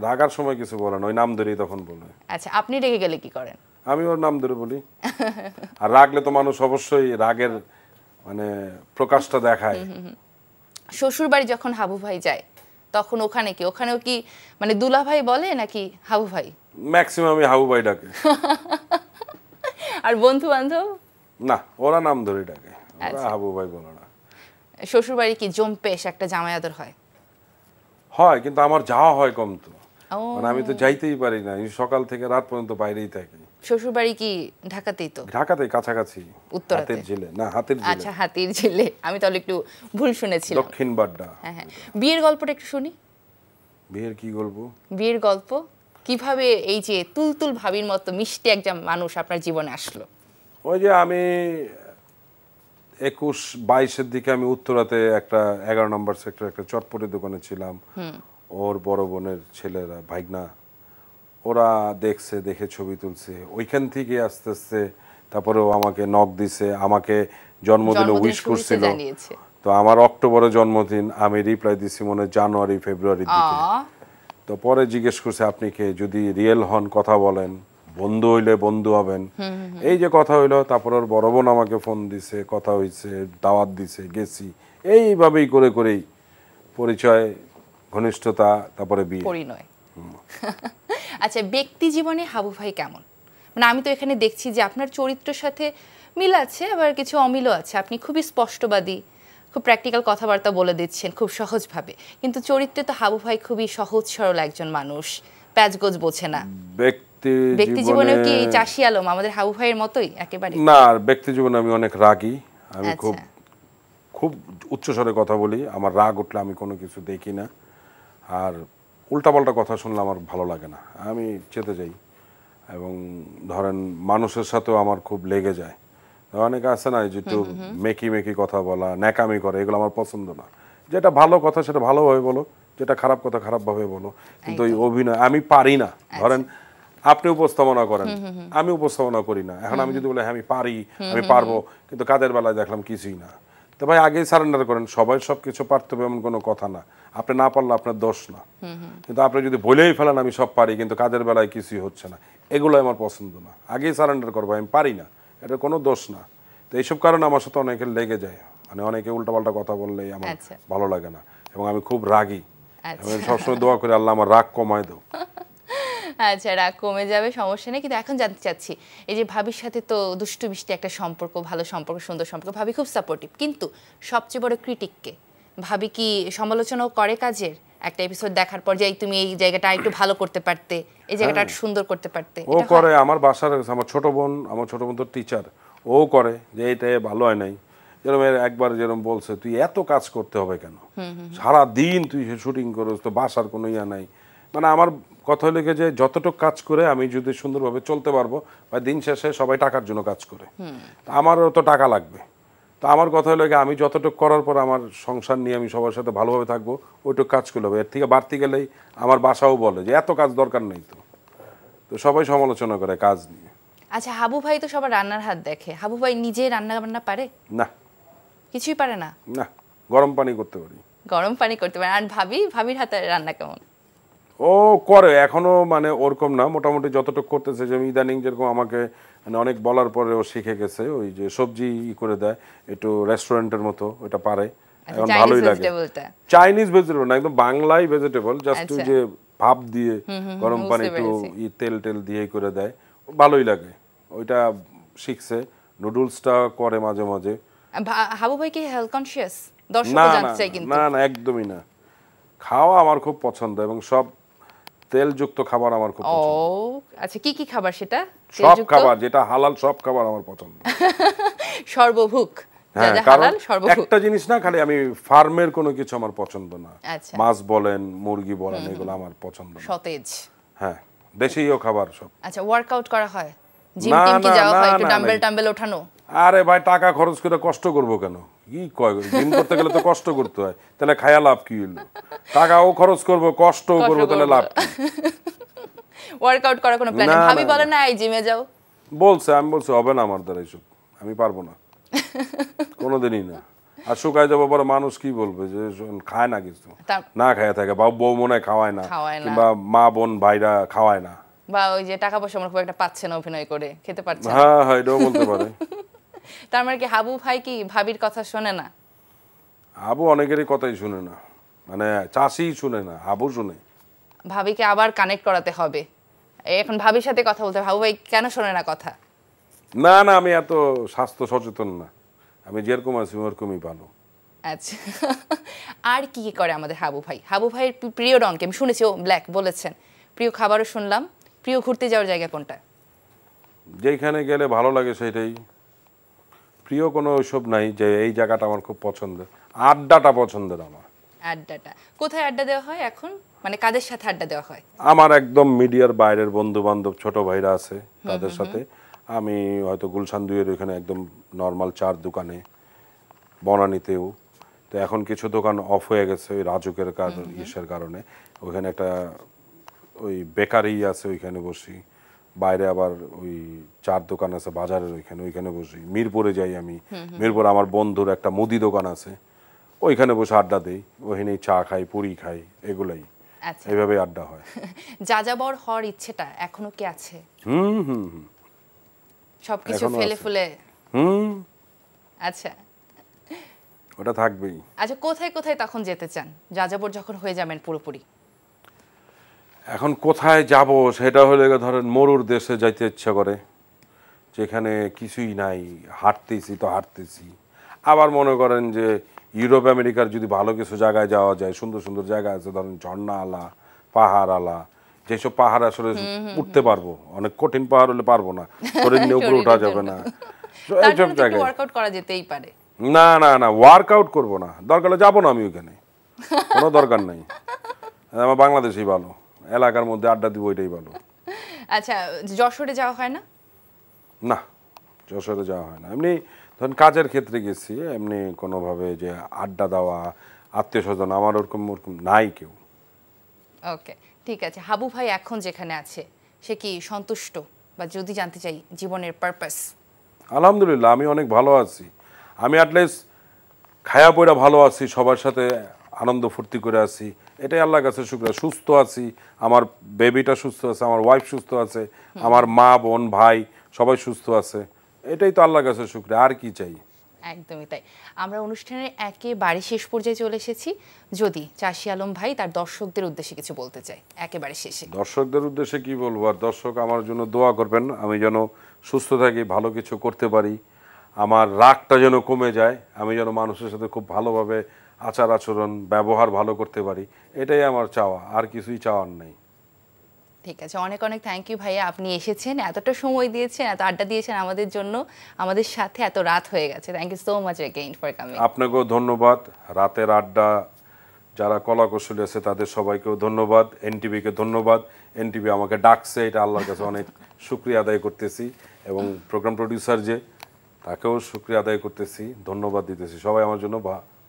[SPEAKER 2] রাগার সময় কিছু বলে না, ওই নাম ধরেই তখন বলে।
[SPEAKER 1] আচ্ছা আপনি রেগে গেলে কি করেন?
[SPEAKER 2] আমি ওর নাম ধরে বলি। আর রাগলে তো মানুষ অবশ্যই রাগের মানে প্রকাশটা দেখায়।
[SPEAKER 1] শ্বশুর বাড়ি যখন হাবু ভাই যায় তখন ওখানেও কি মানে দুলা ভাই বলে নাকি হাবু ভাই?
[SPEAKER 2] ম্যাক্সিমাম আমি হাবু ভাই ডাকে।
[SPEAKER 1] আর বন্ধু বান্ধব?
[SPEAKER 2] না, ওরা নাম ধরে ডাকে, ওরা হাবু ভাই বলে না।
[SPEAKER 1] শ্বশুর বাড়ি কি জম্পেশ একটা জামাই আদর হয়?
[SPEAKER 2] হয়, কিন্তু আমার যাওয়া হয় কম তো, মানে আমি তো যাইতেই পারি না, সকাল থেকে রাত পর্যন্ত বাইরেই থাকি।
[SPEAKER 1] শ্বশুর বাড়ি কি ঢাকাতেই? তো ঢাকাতেই
[SPEAKER 2] কাছাকাছি, হাতির ঝিলে। না, হাতির ঝিলে।
[SPEAKER 1] আচ্ছা হাতির ঝিলে, আমি তাহলে একটু ভুল শুনেছিলাম।
[SPEAKER 2] দক্ষিণ বাড্ডা।
[SPEAKER 1] হ্যাঁ। বিয়ের গল্পটা একটু শুনি।
[SPEAKER 2] বিয়ের কি গল্প?
[SPEAKER 1] বিয়ের গল্প কিভাবে এই যে তুলতুল ভাবির মতো মিষ্টি একজন মানুষ আপনার জীবনে আসলো?
[SPEAKER 2] ওই যে আমি 21-22-এর দিকে আমি উত্তরাতে একটা 11 নম্বর সেক্টর একটা চটপটি দোকানে ছিলাম। ওর বড় বোনের ছেলেরা, ভাইগনা, ওরা দেখে ছবি তুলছে। ওইখান থেকে আস্তে আস্তে তারপরে ও আমাকে নক দিছে, আমাকে জন্মদিনে উইশ করছিল। তো আমার অক্টোবরে জন্মদিন, আমি রিপ্লাই দিছি মনে জানুয়ারি ফেব্রুয়ারির দিকে। তো পরে জিজ্ঞেস করছে আপনি কে, যদি রিয়েল হন কথা বলেন, বন্ধু হইলে বন্ধু হবেন। এই যে কথা হইলো, তারপর ওর বড় বোন আমাকে ফোন দিছে, কথা হইছে, দাওয়াত দিছে, গেছি। এইভাবেই করেই পরিচয়, ঘনিষ্ঠতা, তারপরে বিয়ে,
[SPEAKER 1] পরিণয়। আচ্ছা ব্যক্তি জীবনে হাবু ভাই কেমন? মানে আমি তো এখানে দেখছি যে আপনার চরিত্রের সাথে মিল আছে, আবার কিছু অমিলও আছে। আপনি খুবই স্পষ্টবাদী, খুব প্র্যাকটিক্যাল কথাবার্তা বলে দিচ্ছেন খুব সহজভাবে, কিন্তু চরিত্রে তো হাবু ভাই খুবই সহজ সরল একজন মানুষ, প্যাচগোজ বোঝে না। ব্যক্তি জীবনেও কি এই চাষি আলম আমাদের হাবু ভাইয়ের মতোই একেবারে?
[SPEAKER 2] না, ব্যক্তি জীবনে আমি অনেক রাগী, আমি খুব উচ্চস্বরে কথা বলি। আমার রাগ উঠলে আমি কোনো কিছু দেখি না, আর উল্টাপাল্টা কথা শুনলে আমার ভালো লাগে না, আমি চেতে যাই। এবং ধরেন মানুষের সাথেও আমার খুব লেগে যায়। অনেকে আছে না যে একটু মেকি কথা বলা, ন্যাকামি করে, এগুলো আমার পছন্দ না। যেটা ভালো কথা সেটা ভালোভাবে বলো, যেটা খারাপ কথা খারাপভাবে বলো, কিন্তু ওই অভিনয় আমি পারি না। ধরেন আপনি উপস্থাপনা করেন, আমি উপস্থাপনা করি না। এখন আমি যদি বলি হ্যাঁ আমি পারি, আমি পারবো, কিন্তু কাজের বেলায় দেখলাম কিছুই না, তো ভাই আগেই সারেন্ডার করেন। সবাই সবকিছু পারতে হবে এমন কোনো কথা না, আপনি না পারলে আপনার দোষ না। কিন্তু আপনি যদি বলেই ফেলেন আমি সব পারি, কিন্তু কাজের বেলায় কিছুই হচ্ছে না, এগুলো আমার পছন্দ না। আগেই সারেন্ডার করবো, আমি পারি না, এটা কোনো দোষ না। তো এইসব কারণে আমার সাথে অনেকে লেগে যায়, মানে অনেকে উল্টাপাল্টা কথা বললেই আমার ভালো লাগে না, এবং আমি খুব রাগী। আমি সবসময় দোয়া করি আল্লাহ আমার রাগ কমায় দাও।
[SPEAKER 1] আচ্ছা রাগ কমে যাবে, সমস্যা নেই। কিন্তু এখন জানতে চাচ্ছি, এই যে ভাবির সাথে তো দুষ্টু মিষ্টি একটা সম্পর্ক, ভালো সম্পর্ক, সুন্দর সম্পর্ক, ভাবি খুব সাপোর্টিভ, কিন্তু সবচেয়ে বড় ক্রিটিককে? ভাবি কি সমালোচনাও করে কাজের? একটা এপিসোড দেখার পর যে তুমি এই জায়গাটা একটু ভালো করতে পারতে, এই জায়গাটা একটু সুন্দর করতে পারতে?
[SPEAKER 2] ও করে। আমার বাসার আমার ছোট বোন তো টিচার, ও করে যে এইটা ভালো হয় নাই। যেরকম একবার যেরকম বলছে তুই এত কাজ করতে হবে কেন, সারা দিন তুই শুটিং করিস, তো বাসার কোনো ইয়া নাই। মানে আমার কথা হলো যে যতটুকু কাজ করে আমি যদি সুন্দরভাবে চলতে পারবো, বা দিন শেষে সবাই টাকার জন্য কাজ করে, আমারও তো টাকা লাগবে। তো আমার কথা হলো আমি যতটুকু করার পর আমার সংসার নিয়ে আমি সবার সাথে ভালোভাবে থাকবো, ওইটুকু কাজ করলে হবে। এর থেকে বাড়তি গেলেই আমার বাসাও বলে যে এত কাজ দরকার নেই। তো সবাই সমালোচনা করে কাজ নিয়ে।
[SPEAKER 1] আচ্ছা হাবু ভাই তো সবার রান্নার হাত দেখে, হাবু ভাই নিজে রান্না বান্না পারে?
[SPEAKER 2] না,
[SPEAKER 1] কিছুই পারে না।
[SPEAKER 2] না, গরম পানি করতে পারি।
[SPEAKER 1] গরম পানি করতে পারে। আর ভাবির হাতে রান্না কেমন?
[SPEAKER 2] ও করে এখনো, মানে ওরকম না, মোটামুটি যতটুকু করতেছে। যে ইদানিং যেরকম আমাকে মানে অনেক বলার পরে ও শিখে গেছে, ওই যে সবজি করে দেয় একটু রেস্টুরেন্টের মতো, ওইটা পারে, এখন ভালোই লাগে। চাইনিজ ভেজিটেবল না, একদম বাংলাই ভেজিটেবল, জাস্ট ওই যে ভাপ দিয়ে গরম পানি একটু তেল দিয়ে করে দেয়, ভালোই লাগে, ওইটা শিখছে। নুডলসটা করে মাঝে মাঝে।
[SPEAKER 1] হাবু ভাই কি হেলথ কনসিয়াস? দর্শক জানতে চাই। কিন্তু
[SPEAKER 2] না, একদমই না। খাওয়া আমার খুব পছন্দ, এবং সব তেলযুক্ত খাবার আমার খুব পছন্দ।
[SPEAKER 1] আচ্ছা কি খাবার সেটা?
[SPEAKER 2] সব খাবার যেটা হালাল, সব খাবার আমার পছন্দ।
[SPEAKER 1] সর্বভুক,
[SPEAKER 2] একটা জিনিস না, খালি আমি ফার্মের কোনো কিছু আমার পছন্দ না। মাছ বলেন, মুরগি বলেন, এগুলো আমার পছন্দ না।
[SPEAKER 1] সতেজ,
[SPEAKER 2] হ্যাঁ, দেশীয় খাবার সব।
[SPEAKER 1] আচ্ছা ওয়ার্কআউট করা হয়? জিম টিম কি যাওয়া হয়? একটু ডাম্বেল ওঠানো?
[SPEAKER 2] আরে ভাই টাকা খরচ করে কষ্ট করব কেন? কি কয়, জিম করতে গেলে তো কষ্ট করতে হয়, তাহলে খায়া লাভ কি হলো? টাকাও খরচ করব, কষ্টও করব, তাহলে লাভ কি?
[SPEAKER 1] ওয়ার্কআউট করার কোনো প্ল্যান? ভাবি বলে না এই জিমে যাও?
[SPEAKER 2] বলছে, আমি বলছি হবে না আমার দ্বারা, এইসব আমি পারবো না। কোনোদিনই না। আর শুকায় যাবো পরে মানুষ কি বলবে যে খায় না কিছু, না খায় থাকে, বা বউ মনে হয় খাওয়ায় না, কিংবা মা বোন ভাইরা খাওয়ায় না,
[SPEAKER 1] বা ওই যে টাকা পয়সা আমার খুব একটা পাচ্ছে না অভিনয় করে, খেতে পারছে না।
[SPEAKER 2] হ্যাঁ হ্যাঁ, এটাও বলতে পারে।
[SPEAKER 1] তার মানে কি হাবু ভাই কি ভাবির কথা শোনে না?
[SPEAKER 2] হাবু অনেকেরই কথাই শুনে না, মানে চাষি শুনে না, হাবু শুনে।
[SPEAKER 1] ভাবিকে আবার কানেক্ট করাতে হবে, এখন ভাবির সাথে কথা বলতে হবে। হাবু ভাই কেন শোনে না কথা?
[SPEAKER 2] না না, আমি এত স্বাস্থ্য সচেতন না, আমি যেরকম আছি ওরকমই ভালো।
[SPEAKER 1] আচ্ছা, আর কি কি করে আমাদের হাবু ভাই? হাবু ভাইয়ের প্রিয় রং কি? আমি শুনেছি ও ব্ল্যাক বলেছেন। প্রিয় খাবারও শুনলাম। প্রিয় ঘুরতে যাওয়ার জায়গা কোনটা?
[SPEAKER 2] যেখানে গেলে ভালো লাগে সেটাই। প্রিয় কোনো ওইসব নাই যে এই জায়গাটা আমার খুব পছন্দের। আড্ডাটা পছন্দের আমার।
[SPEAKER 1] আড্ডাটা কোথায় আড্ডা দেওয়া হয় এখন, মানে কাদের সাথে আড্ডা দেওয়া হয়?
[SPEAKER 2] আমার একদম মিডিয়ার বাইরের বন্ধু বান্ধব ছোট ভাইরা আছে তাদের সাথে। আমি হয়তো গুলশান 2-এর ওইখানে একদম নর্মাল চার দোকানে, বনানীতেও। তো এখন কিছু দোকান অফ হয়ে গেছে ওই রাজুকের ইসের কারণে। ওইখানে একটা ওই বেকারি আছে, ওইখানে বসি। বাইরে আবার ওই চার দোকান আছে বাজারের ওইখানে বসি। মিরপুরে যাই আমি, মিরপুরে আমার বন্ধুর একটা মুদি দোকান আছে, ওইখানে বসে আড্ডা দেই। ওইখানেই চা খাই, পুরি খাই, এগুলাই। এইভাবে আড্ডা হয়।
[SPEAKER 1] যাযাবর হওয়ার ইচ্ছেটা এখনো কি আছে? সবকিছু ফেলে ফুলে। আচ্ছা,
[SPEAKER 2] ওটা থাকবেই।
[SPEAKER 1] আচ্ছা, কোথায় কোথায় তখন যেতে চান যাযাবর যখন হয়ে যাবেন পুরোপুরি?
[SPEAKER 2] এখন কোথায় যাব সেটা হলে ধরেন মরুর দেশে যাইতে ইচ্ছা করে, যেখানে কিছুই নাই, হাঁটতেছি। আবার মনে করেন যে ইউরোপ আমেরিকার যদি ভালো কিছু জায়গায় যাওয়া যায়, সুন্দর সুন্দর জায়গা আছে, ধরেন ঝর্ণা আলা, পাহাড় আলা, যেসব পাহাড় আসলে উঠতে পারবো, অনেক কঠিন পাহাড় হলে পারবো না, শরীর নিয়ে উপরে উঠা যাবে না, এইসব জায়গায়
[SPEAKER 1] ওয়ার্কআউট করা যেতেই পারে।
[SPEAKER 2] না না না, ওয়ার্কআউট করবো না, দরকার হলে যাবো না আমি ওইখানে, কোনো দরকার নাই। আমার বাংলাদেশই ভালো, এলাকার মধ্যে আড্ডা দিব, ওইটাই ভালো।
[SPEAKER 1] আচ্ছা, যশোরে যাওয়া হয় না?
[SPEAKER 2] না, যশোরে যাওয়া হয় না। এমনি ধরেন কাজের ক্ষেত্রে গেছি, এমনি কোনোভাবে যে আড্ডা দেওয়া, আত্মীয় স্বজন আমার ওরকম নাই কেউ।
[SPEAKER 1] ওকে, ঠিক আছে। হাবু ভাই এখন যেখানে আছে সে কি সন্তুষ্ট, বা যদি জানতে চাই জীবনের পারপাস?
[SPEAKER 2] আলহামদুলিল্লাহ, আমি অনেক ভালো আছি। আমি অ্যাটলিস্ট খায়া পয়রা ভালো আছি, সবার সাথে আনন্দ ফুর্তি করে আছি, এটাই আল্লাহর কাছে শুকরিয়া। সুস্থ আছি, আমার বেবিটা সুস্থ আছে, আমার ওয়াইফ সুস্থ আছে, আমার মা বোন ভাই সবাই সুস্থ আছে, এটাই তো আল্লাহর কাছে শুকরিয়া, আর কি চাই।
[SPEAKER 1] একদমই তাই। আমরা অনুষ্ঠানের একেবারে শেষ পর্যায়ে চলে এসেছি। যদি চাষি আলম ভাই তার দর্শকদের উদ্দেশ্যে কিছু বলতে চাই একেবারে শেষে।
[SPEAKER 2] দর্শকদের উদ্দেশ্যে কি বলবো আর, দর্শক আমার জন্য দোয়া করবেন, আমি যেন সুস্থ থাকি, ভালো কিছু করতে পারি, আমার রাগটা যেন কমে যায়, আমি যেন মানুষের সাথে খুব ভালোভাবে আচার আচরণ ব্যবহার ভালো করতে পারি, এটাই আমার চাওয়া, আর কিছুই চাওয়ার নেই।
[SPEAKER 1] ঠিক আছে, অনেক অনেক থ্যাংক ইউ ভাইয়া, আপনি এসেছেন, এতটা সময় দিয়েছেন, এত আড্ডা দিয়েছেন আমাদের জন্য, আমাদের সাথে এত রাত হয়ে গেছে। Thank you so much again for coming.
[SPEAKER 2] আপনাকেও ধন্যবাদ। রাতের আড্ডা যারা কলাকৌশলী আছে তাদের সবাইকেও ধন্যবাদ, এনটিভিকে ধন্যবাদ। এনটিভি আমাকে ডাকছে, এটা আল্লাহর কাছে অনেক শুকরিয়া আদায় করতেছি, এবং প্রোগ্রাম প্রডিউসার যে তাকেও শুকরিয়া আদায় করতেছি, ধন্যবাদ দিতেছি। সবাই আমার জন্য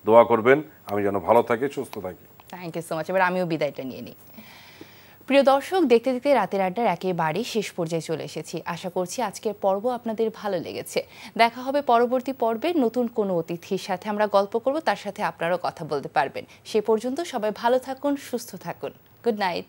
[SPEAKER 2] দোয়া করবেন, আমি যেন ভালো থাকি, সুস্থ থাকি।
[SPEAKER 1] Thank you so much. এবার আমিও বিদায়টা নিয়ে নিই। প্রিয় দর্শক, দেখতে দেখতে রাতের আড্ডার একেবারে শেষ পর্যায়ে চলে এসেছি। আশা করছি আজকের পর্ব আপনাদের ভালো লেগেছে। দেখা হবে পরবর্তী পর্বে নতুন কোনো অতিথির সাথে, আমরা গল্প করব, তার সাথে আপনারাও কথা বলতে পারবেন। সে পর্যন্ত সবাই ভালো থাকুন, সুস্থ থাকুন। Good night.